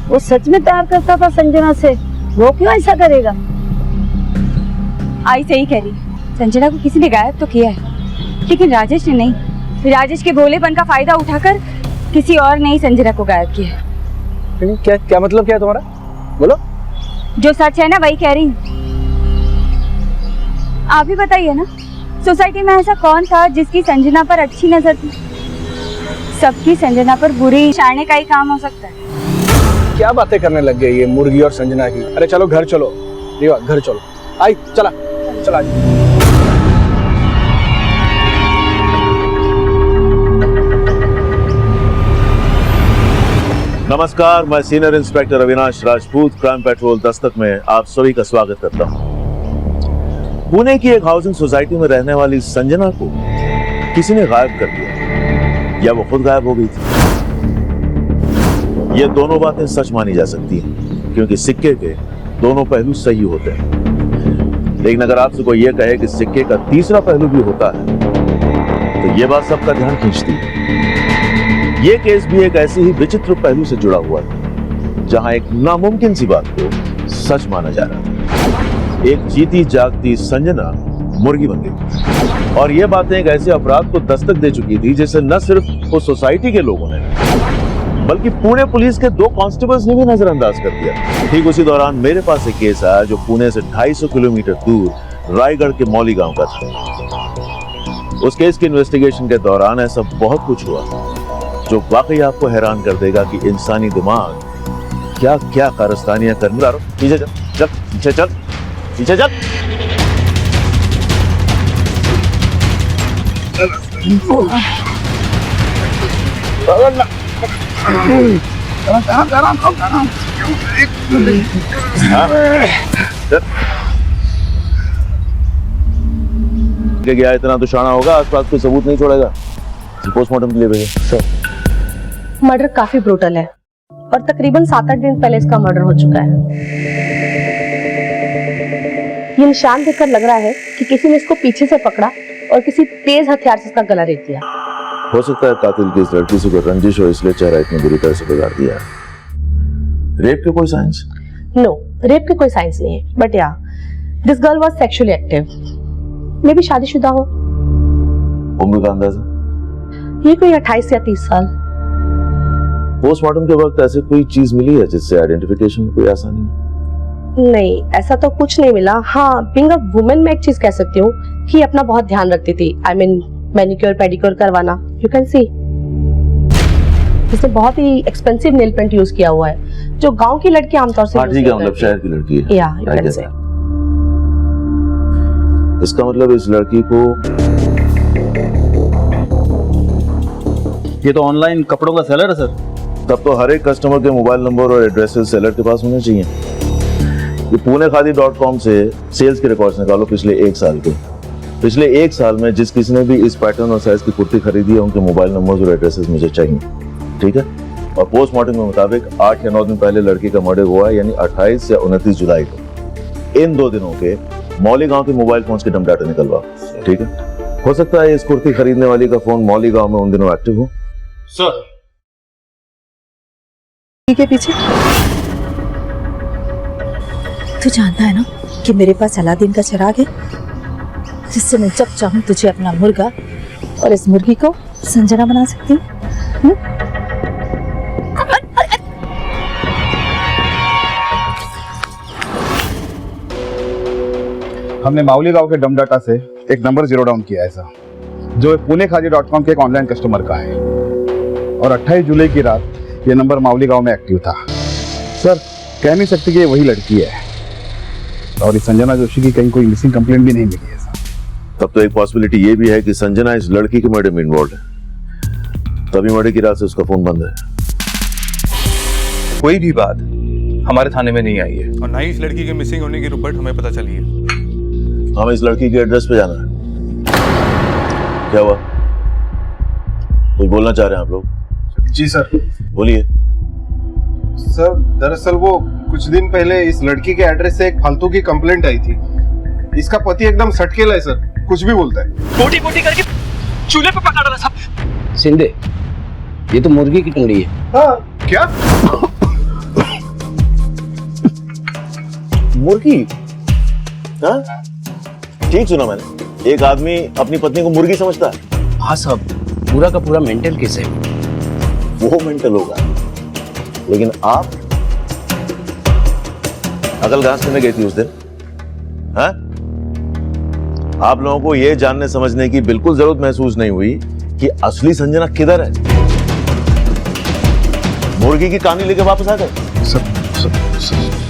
वो सच में प्यार करता था संजना से, वो क्यों ऐसा करेगा? आई सही कह रही, संजना को किसी ने गायब तो किया है, लेकिन राजेश ने नहीं। राजेश के भोलेपन का फायदा उठाकर किसी और ने ही संजना को गायब किया है। क्या मतलब क्या है तुम्हारा? बोलो। जो सच है ना वही कह रही हूँ। आप ही बताइए ना, सोसाइटी में ऐसा कौन था जिसकी संजना पर अच्छी नजर थी? सबकी संजना पर बुरी शाने का ही काम हो सकता है। क्या बातें करने लग गई ये मुर्गी और संजना की? अरे चलो घर चलो, घर चलो। आई चला चला। नमस्कार, मैं senior inspector Avinash Rajput crime petrol Dastak में आप सभी का स्वागत करता हूं। पुणे की एक हाउसिंग सोसाइटी में रहने वाली संजना को किसी ने गायब कर दिया या वो खुद गायब हो गई थी। ये दोनों बातें सच मानी जा सकती हैं क्योंकि सिक्के के दोनों पहलू सही होते हैं। लेकिन अगर आपसे कोई ये कहे कि सिक्के का तीसरा पहलू भी होता है तो ये बात सबका ध्यान खींचती है। ये केस भी एक ऐसे ही विचित्र पहलू से जुड़ा हुआ है जहां एक नामुमकिन सी बात को सच माना जा रहा था। एक जीती जागती संजना मुर्गी बन गई और ये बातें एक ऐसे अपराध को दस्तक दे चुकी थी जिसे न सिर्फ उस सोसाइटी के लोगों ने बल्कि पुणे पुलिस के 2 कांस्टेबल्स ने भी नजरअंदाज कर दिया। ठीक उसी दौरान मेरे पास एक केस आया जो पुणे से 250 किलोमीटर दूर रायगढ़ के मौली गांव का था। उस केस की इन्वेस्टिगेशन के दौरान ऐसा बहुत कुछ हुआ जो वाकई आपको हैरान कर देगा कि इंसानी दिमाग क्या क्या कारस्तानियां करने वाला। पीछे चल चल पीछे चल पीछे चल। गया इतना तो शाना होगा, आसपास कोई सबूत नहीं छोड़ेगा। पोस्टमार्टम के लिए भेजो। मर्डर काफी ब्रूटल है और तकरीबन 7-8 दिन पहले इसका मर्डर हो चुका है। ये निशान देखकर लग रहा है कि किसी ने इसको पीछे से पकड़ा और किसी तेज हथियार से इसका गला रेत दिया। हो सकता है कातिल की इस लड़की से कोई रंजिश हो, इसलिए चेहरा इतनी बुरी तरह से बिगाड़ दिया। रेप के कोई साइंस? नो, रेप के कोई साइंस नहीं है, बट या this girl was sexually active. मे भी शादीशुदा हो। उम्र का अंदाजा? ये कोई 28 या 30 साल। पोस्टमार्टम के वक्त ऐसी कोई चीज मिली है जिससे आइडेंटिफिकेशन में कोई आसानी हो? नहीं, ऐसा तो कुछ नहीं मिला। हाँ, बीइंग अ वुमेन मैं एक चीज कह सकती हूँ कि अपना बहुत ध्यान रखती थी। आई मीन मैनिक्योर पेडिक्योर करवाना। यू कैन सी इसने बहुत ही एक्सपेंसिव नेल पेंट यूज किया हुआ है जो गांव की लड़की आमतौर से ठीक है, मतलब शहर की लड़की है। या यू कैन से। इसका मतलब इस लड़की को ये तो ऑनलाइन कपड़ों का सेलर है सर। तब तो हर एक कस्टमर के मोबाइल नंबर और एड्रेसेस सेलर के पास होने चाहिए। ये punekhadi.com से सेल्स के रिकॉर्ड्स निकालो पिछले 1 साल के। पिछले 1 साल में जिस किसी ने भी इस पैटर्न और साइज की कुर्ती खरीदी है उनके मोबाइल नंबर्स और एड्रेसेस मुझे चाहिए, ठीक है? और पोस्टमार्टम के मुताबिक 8 या 9 दिन पहले लड़की का मर्डर हुआ है, यानी 28 या 29 जुलाई को। इन 2 दिनों के मौली गांव के मोबाइल फोन के डंप डाटा निकलवा, ठीक है? हो सकता है इस कुर्ती खरीदने वाली का फोन मौली गांव में उन दिनों एक्टिव हो। सर के पीछे तू जानता है ना कि मेरे पास अलादीन का चिराग है जिससे मैं जब चाहूं तुझे अपना मुर्गा और इस मुर्गी को संजना बना सकती हूँ। हमने माउली गांव के डम डाटा से एक नंबर जीरो डाउन किया है सर, जो punekhadi.com के एक ऑनलाइन कस्टमर का है और 28 जुलाई की रात ये नंबर माउली गांव में एक्टिव था। सर कह नहीं सकते कि ये वही लड़की है और इस संजना जोशी की कहीं कोई मिसिंग कंप्लेंट भी नहीं मिली है सर। तब तो एक पॉसिबिलिटी ये भी है कि संजना इस लड़की के मर्डर में इन्वॉल्व है, तभी मर्डर की रात से उसका फोन बंद है। कोई भी बात हमारे थाने में नहीं आई है और ना ही इस लड़की के मिसिंग होने की रिपोर्ट हमें पता चली है। हमें इस लड़की के एड्रेस पे जाना है। क्या हुआ? कुछ बोलना चाह रहे हैं आप लोग? जी सर। बोलिए। सर दरअसल वो कुछ दिन पहले इस लड़की के एड्रेस से एक फालतू की कंप्लेंट आई थी। इसका पति एकदम सटकेला है सर, कुछ भी बोलता है। बोटी बोटी करके चूल्हे पे पका डाला साहब। सिंधे, ये तो मुर्गी की टुंगड़ी है। हाँ क्या? मुर्गी? हाँ? ठीक सुना मैंने, एक आदमी अपनी पत्नी को मुर्गी समझता है। हाँ साहब, पूरा का पूरा मेंटल केस है। वो मेंटल होगा, लेकिन आप अकल घास करने गई थी उस दिन? हाँ? आप लोगों को यह जानने समझने की बिल्कुल जरूरत महसूस नहीं हुई कि असली संजना किधर है? मुर्गी की कहानी लेके वापस आ गए।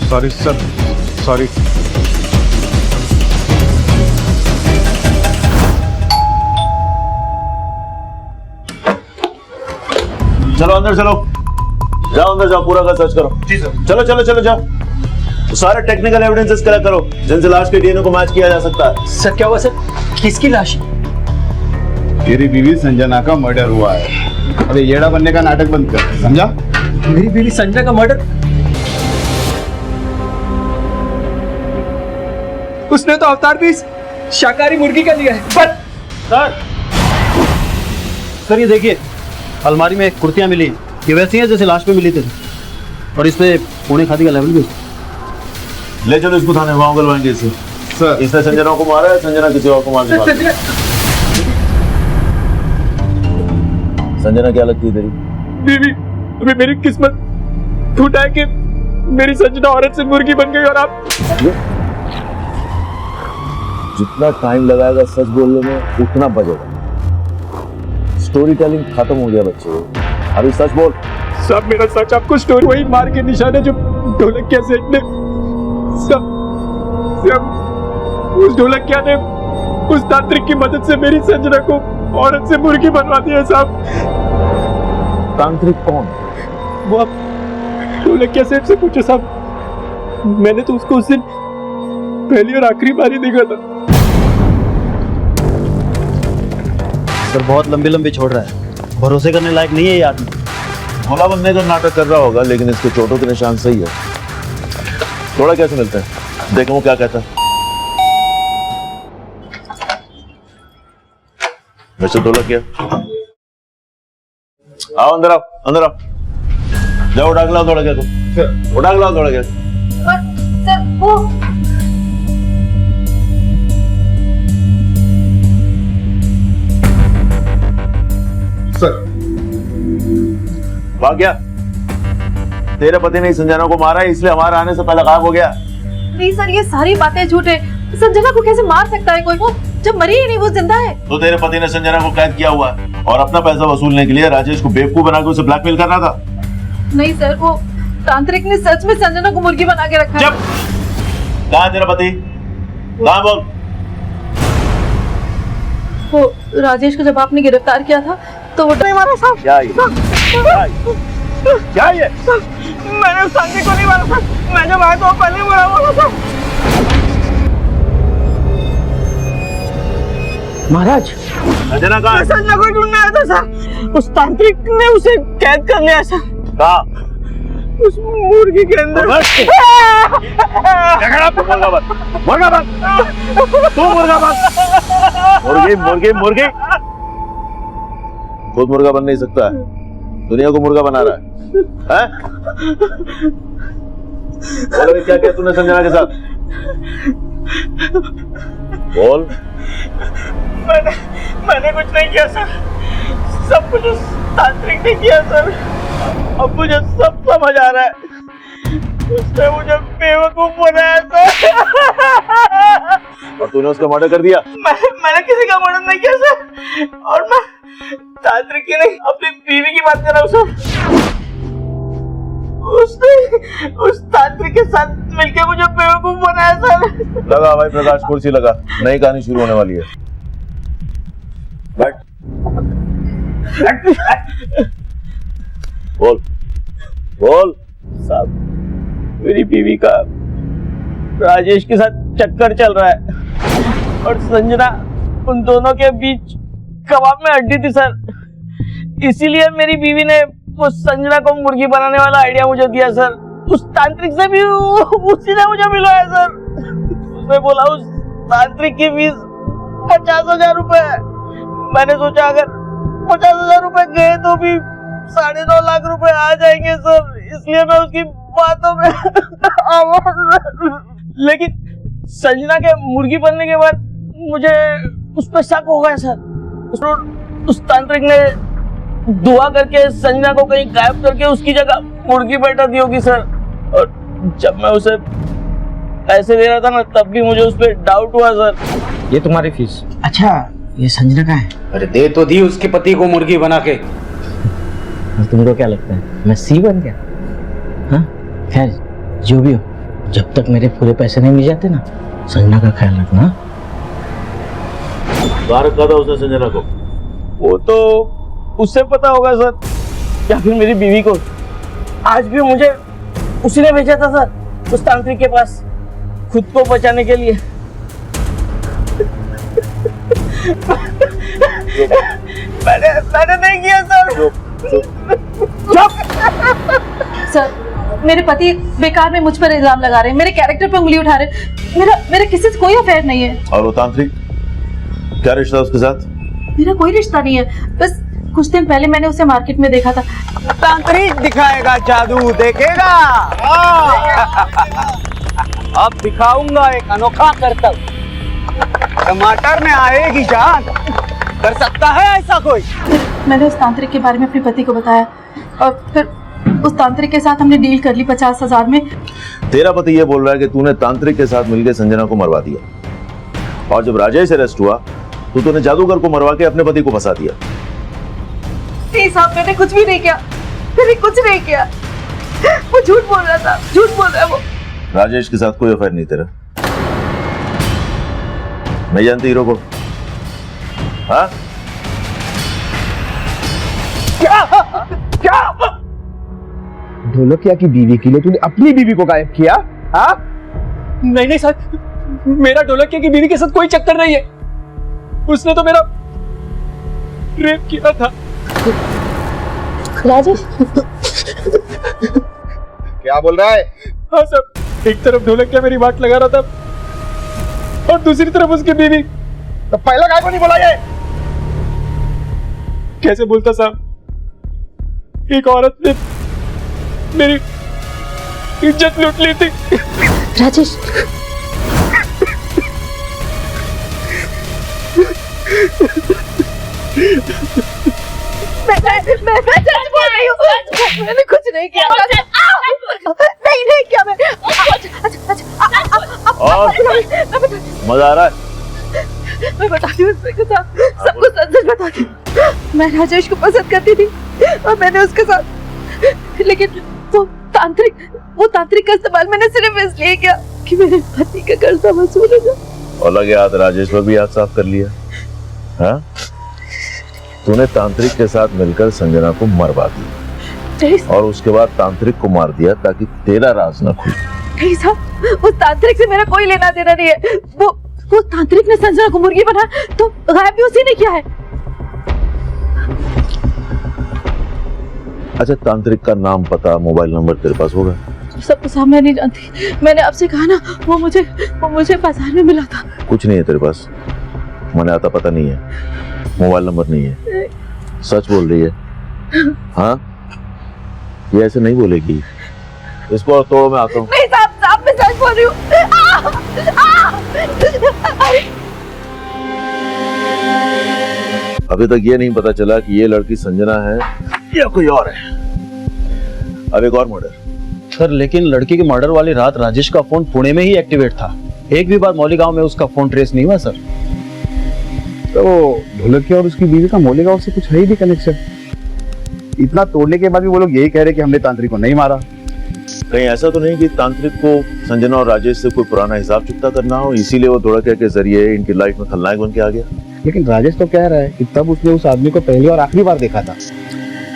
Sorry sir, sorry. चलो अंदर चलो। जाओ अंदर जाओ, पूरा का सर्च करो। जी सर। चलो चलो चलो जाओ, तो सारे टेक्निकल एविडेंसेस कलेक्ट करो जिनसे लाश के डीएनए को मैच किया जा सकता है। सर क्या हुआ सर? किसकी लाश? तेरी बीवी संजना का मर्डर हुआ है। अरे येड़ा बनने का नाटक बंद कर, समझा? मेरी बीवी संजना का मर्डर? उसने तो अवतार भी शाकाहारी मुर्गी का लिया है। बट सर ये देखिए, अलमारी में कुर्तियां मिली, ये वैसी हैं जैसे लाश पे मिली थी, और इस पे पूणे खादी का लेवल भी। ले चलो इसको थाने, वहां उगलवाएंगे इसे। सर इसने संजना को मारा है, संजना किसी और को मार दिया। संजना क्या लगती है तेरी? बीवी। अभी मेरी किस्मत टूटा है कि मेरी संजना औरत से मुर्गी बन गई। और आप जितना टाइम लगाएगा सच बोलने में उतना बचेगा। स्टोरी टेलिंग खत्म हो गया बच्चे, अभी सच बोल। सब मेरा सच आपको स्टोरी वही मार के निशाने जो ढोलकिया सेठ ने सब उस ढोलकिया ने उस तांत्रिक की मदद से मेरी संजना को औरत से मुर्गी बनवा दिया साहब। तांत्रिक कौन? वो आप ढोलकिया सेठ से पूछो साहब, मैंने तो उसको उस दिन पहली और आखिरी बार ही देखा था। सर बहुत लंबी लंबी छोड़ रहा है, भरोसे करने लायक नहीं है ये आदमी। भोला बनने का नाटक कर रहा होगा, लेकिन इसके चोटों के निशान सही है। थोड़ा कैसे मिलता है, देखो वो क्या कहता है। वैसे ढोलकिया, आओ अंदर आओ, अंदर आओ, जाओ उठा के लाओ ढोलकिया को, उठा के लाओ ढोलकिया। सर वो सर भाग्या, तेरे पति ने संजना को मारा है, इसलिए हमारे आने से पहले गायब हो गया। नहीं सर, ये सारी बातें झूठ है। संजना को कैसे मार सकता है कोई? वो जब मरी ही नहीं, वो जिंदा है। तो तेरे पति ने संजना को कैद किया हुआ है और अपना पैसा वसूलने के लिए राजेश को बेवकूफ बना के उसे ब्लैकमेल कर रहा था। नहीं सर, वो तांत्रिक ने सच में संजना को मुर्गी बना के रखा है। कहाँ है तेरा पति? कहाँ बोल? वो राजेश को जब आपने गिरफ्तार किया था तो वो नहीं मारा साहब। क्या ये? क्या ये? मैंने संजय को नहीं मारा था, मैं जब आया तो पहले मारा वाला था। महाराज संजना कहाँ है? संजना को ढूंढने आया था सर, उस तांत्रिक ने उसे कैद कर लिया सर। कहाँ? उस मुर्गी के अंदर। मुर्गा बन, मुर्गा बन, तू मुर्गा बन। मुर्गी मुर्गी मुर्गी खुद मुर्गा बन नहीं सकता है, दुनिया को मुर्गा बना रहा है? बोल क्या किया तूने संजना के साथ? बोल। मैंने कुछ नहीं किया सर, सब कुछ उस तांत्रिक ने किया सर। अब मुझे सब समझ आ रहा है, उसने मुझे बेवकूफ बनाया सर। और तूने उसका मर्डर कर दिया? मैंने किसी का मर्डर नहीं किया सर, और मैं तांत्रिक की नहीं अपनी बीवी की बात कर रहा हूँ सर। उसने उस तांत्रिक के साथ मिलकर मुझे बेवकूफ बनाया सर। लगा भाई प्रकाश, कुर्सी लगा, नई कहानी शुरू होने वाली है। बैठ। बोल बोल। साहब, मेरी बीवी का राजेश के साथ चक्कर चल रहा है और संजना उन दोनों के बीच कबाब में हड्डी थी सर। इसीलिए मेरी बीवी ने उस संजना को मुर्गी बनाने वाला आइडिया मुझे दिया सर। उस तांत्रिक से भी उसी ने मुझे मिलाया सर। उसने बोला उस तांत्रिक की फीस 50,000 रुपए है। मैंने सोचा अगर 50,000 रुपए गए तो भी 9.5 लाख रुपए आ जाएंगे सर, इसलिए मैं उसकी बातों में लेकिन संजना के मुर्गी बनने के बाद मुझे उस पर शक हो गया सर। उस तांत्रिक ने दुआ करके संजना को कहीं गायब करके उसकी जगह मुर्गी बैठा दी होगी सर। और जब मैं उसे पैसे दे रहा था ना, तब भी मुझे उस पर डाउट हुआ सर। ये तुम्हारी फीस। अच्छा, ये संजना का है? अरे दे तो दी उसके पति को मुर्गी बना के। तुमको क्या लगता है मैं सी बन गया? हाँ, खैर जो भी हो, जब तक मेरे पूरे पैसे नहीं मिल जाते ना, संजना का ख्याल रखना। कहाँ रखा था उसने संजना को? वो तो उससे पता होगा सर, या फिर मेरी बीवी को। आज भी मुझे उसी ने भेजा था सर उस तांत्रिक के पास खुद को बचाने के लिए। मैंने नहीं किया सर। सर मेरे पति बेकार में मुझ पर इल्जाम लगा रहे हैं, मेरे कैरेक्टर पर उंगली उठा रहे हैं। मेरा किसी से कोई अफेयर नहीं है। और वो तांत्रिक, क्या रिश्ता उसके साथ? मेरा कोई रिश्ता नहीं है, बस कुछ दिन पहले मैंने उसे मार्केट में देखा था। तांत्रिक दिखाएगा जादू, देखेगा। अब दिखाऊंगा एक अनोखा करतब। टमाटर में आएगी जान। कर सकता है ऐसा कोई? मैंने उस तांत्रिक के बारे में अपने पति को बताया और फिर उस तांत्रिक के साथ हमने डील कर ली 50,000 में। तेरा पति ये बोल रहा है कि तूने तांत्रिक के साथ मिलकर संजना को मरवा दिया और जब राजेश अरेस्ट हुआ तो तूने जादूगर को मरवा के अपने पति को फंसा दिया। नहीं साहब, मैंने कुछ भी नहीं किया, मैंने कुछ नहीं किया। वो झूठ बोल रहा था, झूठ बोल रहा है वो। राजेश के साथ कोई अफेयर नहीं तेरा? नहीं जानती हीरो को? हाँ? क्या? ढोलकिया की बीवी के लिए तूने अपनी बीवी को गायब किया? हाँ? नहीं सर, मेरा ढोलकिया की बीवी के साथ कोई चक्कर नहीं है। उसने तो मेरा रेप किया था। राजेश क्या बोल रहा है? हाँ सर, एक तरफ ढोलकिया मेरी बात लगा रहा था और दूसरी तरफ उसकी बीवी। तो पहला गाय को नहीं बोला ये? कैसे बोलता साहब? एक औरत ने मेरी इज्जत लूट ली थी। राजेश मैं सच बोल रही हूँ, मैंने कुछ नहीं किया। नहीं किया मैं। मजा आ रहा है? मैं बताती हूँ सबको सच बताती हूँ। मैं राजेश को पसंद करती थी और मैंने उसके साथ, लेकिन वो तांत्रिक का इस्तेमाल मैंने सिर्फ इसलिए किया कि मेरे पति का कर्जा वसूल हो जाए। और लगे हाथ राजेश पर भी हाथ साफ कर लिया। हाँ? तूने तांत्रिक के साथ मिलकर संजना को मरवा दिया और उसके बाद तांत्रिक को मार दिया ताकि तेरा राज न खुले। नहीं साहब, उस तांत्रिक से मेरा कोई लेना देना नहीं है। वो तांत्रिक ने संजना को मुर्गी बनाया तो गायब भी उसी ने किया है। अच्छा, तांत्रिक का नाम, पता, मोबाइल नंबर तेरे पास होगा? सब तो सामने नहीं जानती। मैंने आपसे कहा ना, वो मुझे बाजार में मिला था। कुछ नहीं है तेरे पास? मैंने आता पता नहीं है, मोबाइल नंबर नहीं है, सच बोल रही है? हाँ, ये ऐसे नहीं बोलेगी। इसको तोड़ो, मैं आता हूँ। नहीं साहब, मैं सच बोल रही हूँ। अभी तक ये नहीं पता चला कि ये लड़की संजना है या कोई और है। अब एक और मर्डर। सर, लेकिन लड़की के मर्डर वाली रात राजेश का फोन पुणे में ही एक्टिवेट था। एक भी बार मौलीगांव में उसका फोन ट्रेस नहीं हुआ सर। तो ढोलकिया और उसकी बीवी का मौलीगांव से कुछ है ही नहीं कनेक्शन। इतना तोड़ने के बाद भी वो लोग यही कह रहे कि हमने तांत्रिक को नहीं मारा। कहीं ऐसा तो नहीं कि तांत्रिक को संजना और राजेश से कोई पुराना हिसाब चुकता करना हो, इसीलिए वो ढोलकिया के जरिए इनकी लाइफ में खलनायक बन के आ गया? लेकिन राजेश तो कह रहा है कि तब उसने उस आदमी को पहली और आखिरी बार देखा था।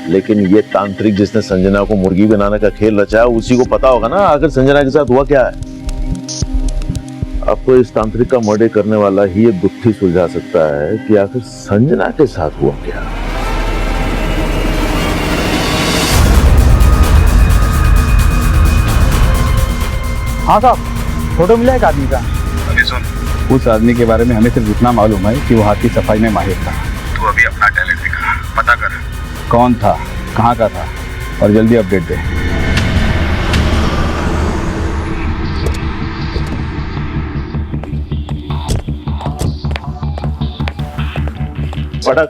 लेकिन ये तांत्रिक जिसने संजना को मुर्गी बनाने का खेल रचा, उसी को पता होगा ना आखिर संजना के साथ हुआ क्या है। अब तो इस तांत्रिक का मर्डर करने वाला ही एक गुत्थी सुलझा सकता है कि आखिर संजना के साथ हुआ क्या। हाँ साहब, फोटो मिला एक आदमी का। अभी सुन, उस आदमी के बारे में हमें सिर्फ इतना मालूम है कि वो हाथ की सफाई में माहिर था। तू अभी अपना टैलेंट दिखा, पता कर कौन था, कहाँ का था, और जल्दी अपडेट दे। पटक,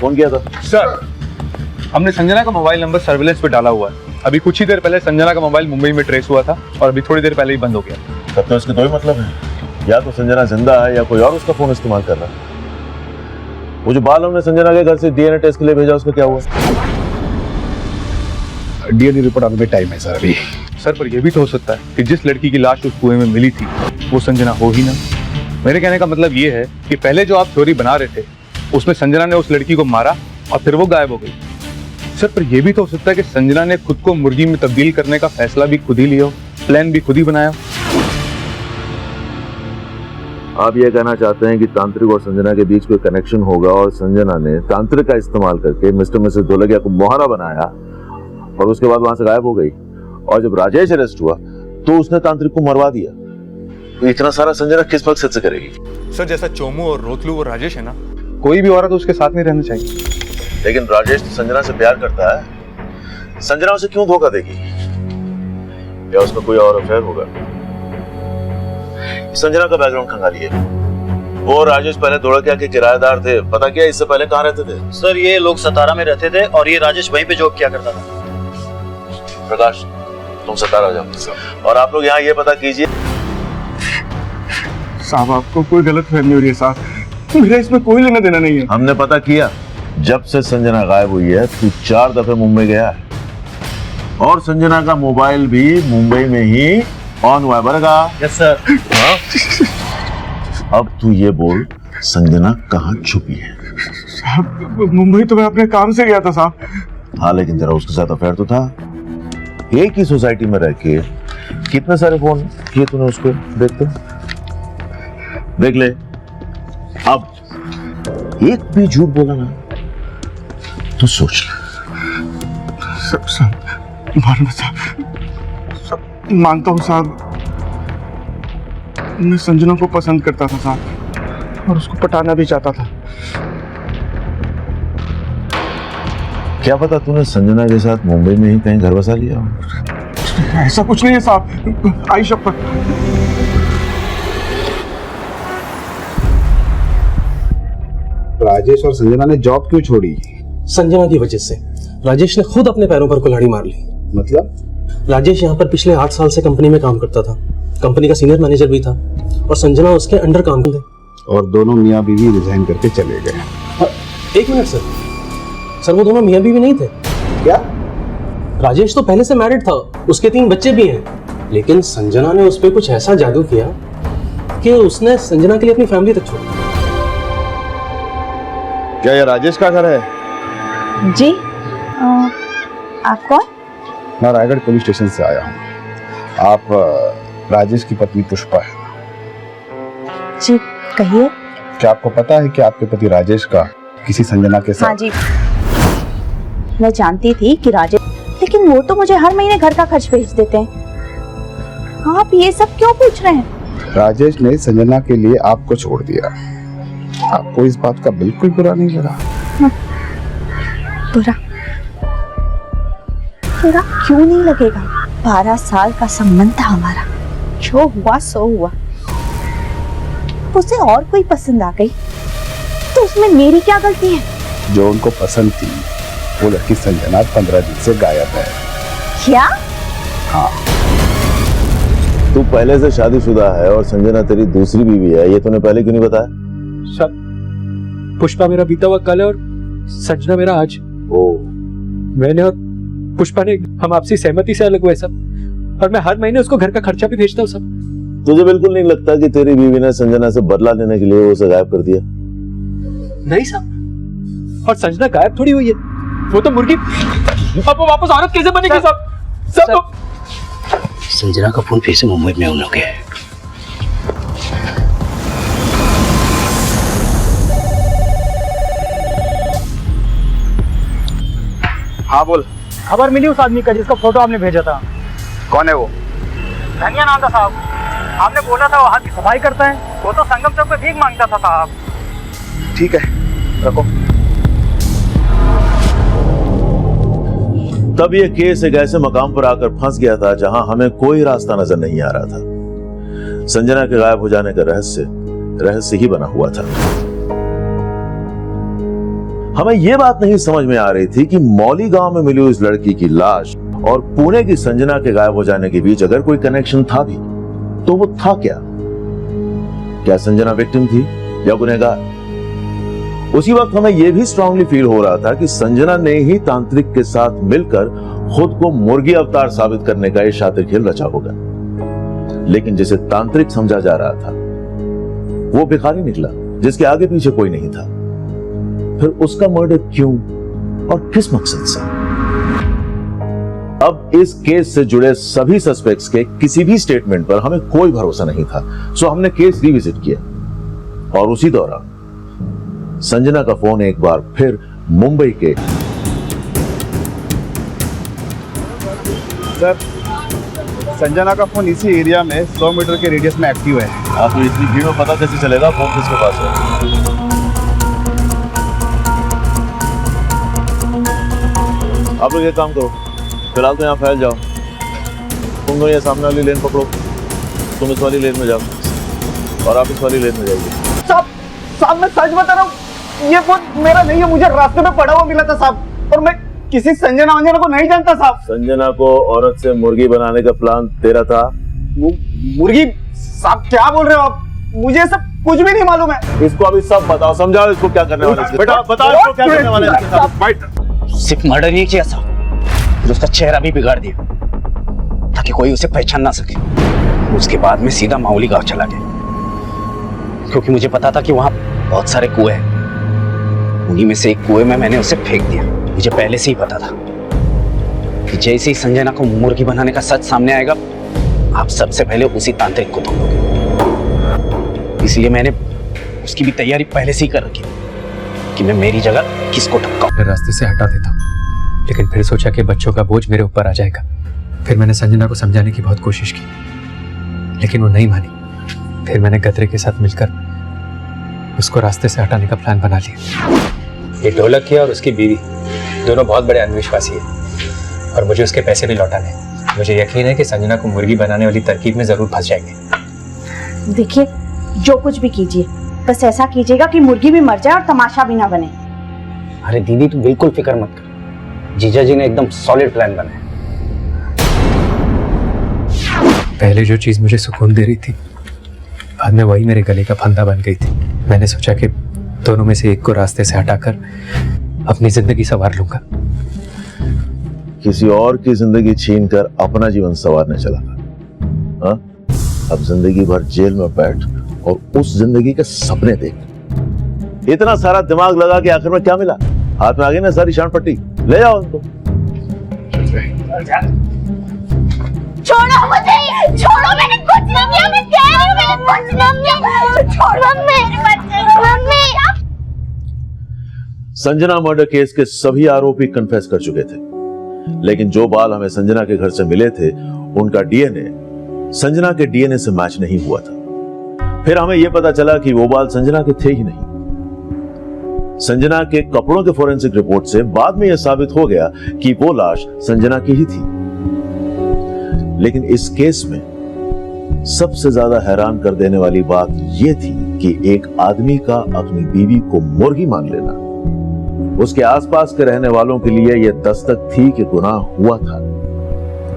फोन किया था? सर, हमने संजना का मोबाइल नंबर सर्विलेंस पे डाला हुआ है। अभी कुछ ही देर पहले संजना का मोबाइल मुंबई में ट्रेस हुआ था और अभी थोड़ी देर पहले ही बंद हो गया। तब तो इसके दो ही मतलब है, या तो संजना जिंदा है या कोई और उसका फोन इस्तेमाल कर रहा है। वो जो बाल हमने संजना के घर से डीएनए टेस्ट के लिए भेजा, उसमें क्या हुआ? डीएनए रिपोर्ट आने में टाइम है सर अभी। सर, पर यह भी तो हो सकता है कि जिस लड़की की लाश उस कुएं में मिली थी वो संजना हो ही ना। मेरे कहने का मतलब ये है कि पहले जो आप थ्योरी बना रहे थे उसमें संजना ने उस लड़की को मारा और फिर वो गायब हो गई। सर पर यह भी तो हो सकता है कि संजना ने खुद को मुर्गी में तब्दील करने का फैसला भी खुद ही लिया हो, प्लान भी खुद ही बनाया। आप ये कहना चाहते हैं कि तांत्रिक और संजना के बीच कोई कनेक्शन होगा और संजना ने तांत्रिक का इस्तेमाल करके मिस्टर मिसेस ढोलकिया को मोहरा बनाया और उसके बाद वहां से गायब हो गई, और जब राजेश अरेस्ट हुआ तो उसने तांत्रिक को मरवा दिया। तो इतना सारा संजना किस मकसद से करेगी? सर जैसा चोमू और रोतलू और राजेश है ना, कोई भी औरत उसके साथ नहीं रहना चाहिए। लेकिन राजेश तो संजना से प्यार करता है, संजना उसे क्यों धोखा देगी? या उसका कोई और अफेयर होगा? संजना का बैकग्राउंड खंगाली है। वो राजेश पहले ढोलकिया के किराएदार थे, पता क्या इससे पहले कहाँ रहते थे? सर ये लोग सतारा में रहते थे और ये राजेश वहीं पे जॉब किया करता था। प्रकाश तुम सतारा जाओ और आप लोग यहाँ ये पता कीजिए। साहब आपको कोई गलत फहमी हो रही है साहब, मेरा इसमें कोई लेना देना नहीं है। हमने पता किया, जब से संजना गायब हुई है तू 4 दफे मुंबई गया है और संजना का मोबाइल भी मुंबई में ही ऑन हुआ है। बरगा? Yes sir. हाँ? अब तू ये बोल संजना कहाँ छुपी है? साहब मुंबई तो मैं अपने काम से गया था साहब। हाँ लेकिन जरा उसके साथ अफेयर तो था। एक ही सोसाइटी में रह के कितने सारे फोन किए तूने उसको? देख ले। अब एक भी झूठ बोला ना तो सोच ले। सब मानता हूँ साहब, मैं संजना को पसंद करता था साहब और उसको पटाना भी चाहता था। क्या पता तूने संजना के साथ मुंबई में ही कहीं घर बसा लिया हो? ऐसा कुछ नहीं है साहब, आई शपथ। राजेश और संजना ने जॉब क्यों छोड़ी? संजना की वजह से। राजेश ने खुद अपने पैरों पर कुल्हाड़ी मार ली। मतलब? राजेश यहाँ पर पिछले 8 साल से कंपनी में काम करता था, कंपनी का सीनियर मैनेजर भी था और संजना उसके अंडर काम थे। और दोनों मियाँ बीवी रिजाइन करके चले गए। एक मिनट सर, वो दोनों मियाँ बीवी नहीं थे। क्या? राजेश तो पहले से मैरिड था, उसके 3 बच्चे भी हैं, लेकिन संजना ने उस पर कुछ ऐसा जादू किया कि उसने संजना के लिए अपनी फैमिली तक छोड़ी। क्या ये राजेश का घर है? जी आप कौन? मैं रायगढ़ पुलिस स्टेशन से आया हूँ। आप राजेश की पत्नी पुष्पा है? जी कहिए। क्या आपको पता है कि आपके पति राजेश का किसी संजना के साथ? हाँ जी, मैं जानती थी कि राजेश, लेकिन वो तो मुझे हर महीने घर का खर्च भेज देते हैं। आप ये सब क्यों पूछ रहे हैं? राजेश ने संजना के लिए आपको छोड़ दिया, आपको इस बात का बिल्कुल बुरा नहीं लगा? बुरा क्यों नहीं लगेगा? 12 साल का संबंध था हमारा, जो हुआ सो हुआ। उसे और कोई पसंद आ गई तो उसमें मेरी क्या गलती है? जो उनको पसंद थी वो लड़की संजना 15 दिन से गायब है। क्या? हाँ। तू पहले से शादीशुदा है और संजना तेरी दूसरी बीवी है, ये तूने पहले क्यों नहीं बताया? सर पुष्पा मेरा बीता हुआ कल है और संजना मेरा आज। मैंने और पुष्पा ने हम आपसी सहमति से अलग हुए सब, और मैं हर महीने उसको घर का खर्चा भी भेजता हूँ सब। तुझे बिल्कुल नहीं लगता कि तेरी बीवी ने संजना से बदला लेने के लिए उसे गायब कर दिया? नहीं साहब, और संजना गायब थोड़ी हुई है, वो तो मुर्गी। अब वो वापस औरत कैसे बनेगी सब? संजना का फोन फिर से मुंबई में उन लोग है। हाँ बोल। खबर मिली उस आदमी का जिसका फोटो आपने भेजा था। कौन है वो? धनिया नाम था साहब। आपने बोला था वो हाथ की सफाई करता है, वो तो संगम चौक पे भीख मांगता था साहब। ठीक है, रखो। तब ये केस एक ऐसे मकाम पर आकर फंस गया था जहां हमें कोई रास्ता नजर नहीं आ रहा था। संजना के गायब हो जाने का रहस्य ही बना हुआ था। हमें यह बात नहीं समझ में आ रही थी कि मौली गांव में मिली उस लड़की की लाश और पुणे की संजना के गायब हो जाने के बीच अगर कोई कनेक्शन था भी तो वो था क्या? क्या संजना विक्टिम थी या गुनहगार? उसी वक्त हमें यह भी स्ट्रांगली फील हो रहा था कि संजना ने ही तांत्रिक के साथ मिलकर खुद को मुर्गी अवतार साबित करने का यह शातिर खेल रचा होगा। लेकिन जिसे तांत्रिक समझा जा रहा था वो भिखारी निकला जिसके आगे पीछे कोई नहीं था। फिर उसका मर्डर क्यों और किस मकसद से? अब इस केस से जुड़े सभी सस्पेक्ट्स के किसी भी स्टेटमेंट पर हमें कोई भरोसा नहीं था, सो हमने केस रिविजिट किया और उसी दौरान संजना का फोन एक बार फिर मुंबई के सर, संजना का फोन इसी एरिया में 100 मीटर के रेडियस में एक्टिव है। आपको इतनी भीड़ में पता कैसे चलेगा फोन किसके पास है? आप लोग एक काम करो, फिलहाल तो यहाँ फैल जाओ, तुम दोनों ये सामने वाली लेन पकड़ो, तुम इस वाली लेन में जाओ और आप इस वाली लेन में जाइए। साहब मैं सच बता रहा हूँ, ये फोन मेरा नहीं है, मुझे रास्ते में पड़ा हुआ मिला था साहब, और मैं किसी संजना वंजना को नहीं जानता साहब। संजना को औरत से मुर्गी बनाने का प्लान तेरा था? मुर्गी? साहब क्या बोल रहे हो आप, मुझे सब कुछ भी नहीं मालूम है। इसको अभी सब बताओ, समझाओ इसको क्या करने वाले। बेटा बताओ इसको क्या करने वाले। सिर्फ मर्डर नहीं किया साहब, फिर उसका चेहरा भी बिगाड़ दिया ताकि कोई उसे पहचान ना सके। उसके बाद में सीधा माउली गांव चला गया, क्योंकि मुझे पता था कि वहां बहुत सारे कुएं हैं। उन्हीं में से एक कुएं में मैंने उसे फेंक दिया। मुझे पहले से ही पता था कि जैसे ही संजना को मुर्गी बनाने का सच सामने आएगा, आप सबसे पहले उसी तांत्रिक को ढूंढोगे। इसलिए मैंने उसकी भी तैयारी पहले से ही कर रखी कि मैं मेरी जगह किसको टपकाऊं। रास्ते से हटा देता हूँ, लेकिन फिर सोचा कि बच्चों का बोझ मेरे ऊपर आ जाएगा। फिर मैंने संजना को समझाने की बहुत कोशिश की, लेकिन वो नहीं मानी। फिर मैंने गदरे के साथ मिलकर उसको रास्ते से हटाने का प्लान बना लिया। ये ढोलक किया और उसकी बीवी दोनों बहुत बड़े अंधविश्वासी है और मुझे उसके पैसे भी लौटाने हैं। मुझे यकीन है कि संजना को मुर्गी बनाने वाली तरकीब में जरूर फंस जाएंगे। देखिए, जो कुछ भी कीजिए, बस ऐसा कीजिएगा कि मुर्गी भी मर जाए और तमाशा भी ना बने। अरे दीदी तुम बिल्कुल फिक्र मत कर, जीजा जी ने एकदम सॉलिड प्लान बनाया। पहले जो चीज मुझे सुकून दे रही थी, बाद में वही मेरे गले का फंदा बन गई थी। मैंने सोचा कि दोनों में से एक को रास्ते से हटाकर अपनी जिंदगी संवार लूंगा। किसी और की जिंदगी छीनकर अपना जीवन संवारने चला था। हाँ? अब जिंदगी भर जेल में बैठ और उस जिंदगी के सपने देख। इतना सारा दिमाग लगा के आखिर में क्या मिला? हाथ में आ गई ना सारी शान पट्टी, ले जाओ उनको। छोड़ो मुझे, छोड़ो, मैंने कुछ नहीं किया, मैं कह रही हूँ मैंने कुछ नहीं किया, छोड़ो मेरे बच्चे को। मम्मी संजना मर्डर केस के सभी आरोपी कन्फेस कर चुके थे, लेकिन जो बाल हमें संजना के घर से मिले थे, उनका डीएनए संजना के डीएनए से मैच नहीं हुआ था। फिर हमें यह पता चला कि वो बाल संजना के थे ही नहीं। संजना के कपड़ों के फोरेंसिक रिपोर्ट से बाद में यह साबित हो गया कि वो लाश संजना की ही थी। लेकिन इस केस में सबसे ज्यादा हैरान कर देने वाली बात यह थी कि एक आदमी का अपनी बीवी को मुर्गी मान लेना उसके आसपास के रहने वालों के लिए यह दस्तक थी कि गुनाह हुआ था,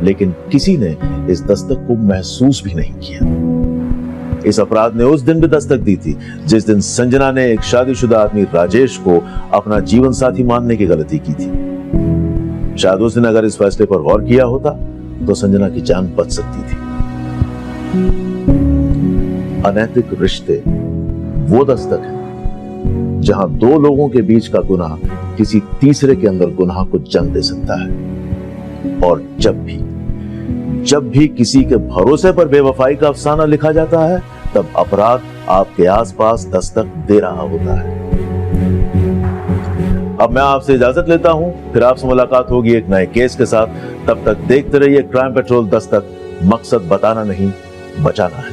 लेकिन किसी ने इस दस्तक को महसूस भी नहीं किया। इस अपराध ने उस दिन भी दस्तक दी थी जिस दिन संजना ने एक शादीशुदा आदमी राजेश को अपना जीवन साथी मानने की गलती की थी। शायद उस दिन अगर इस फैसले पर गौर किया होता तो संजना की जान बच सकती थी। अनैतिक रिश्ते वो दस्तक है जहां दो लोगों के बीच का गुनाह किसी तीसरे के अंदर गुनाह को जन्म दे सकता है। और जब भी किसी के भरोसे पर बेवफाई का अफसाना लिखा जाता है, तब अपराध आपके आसपास दस्तक दे रहा होता है। अब मैं आपसे इजाजत लेता हूं, फिर आपसे मुलाकात होगी एक नए केस के साथ। तब तक देखते रहिए क्राइम पेट्रोल दस्तक। मकसद बताना नहीं, बचाना है।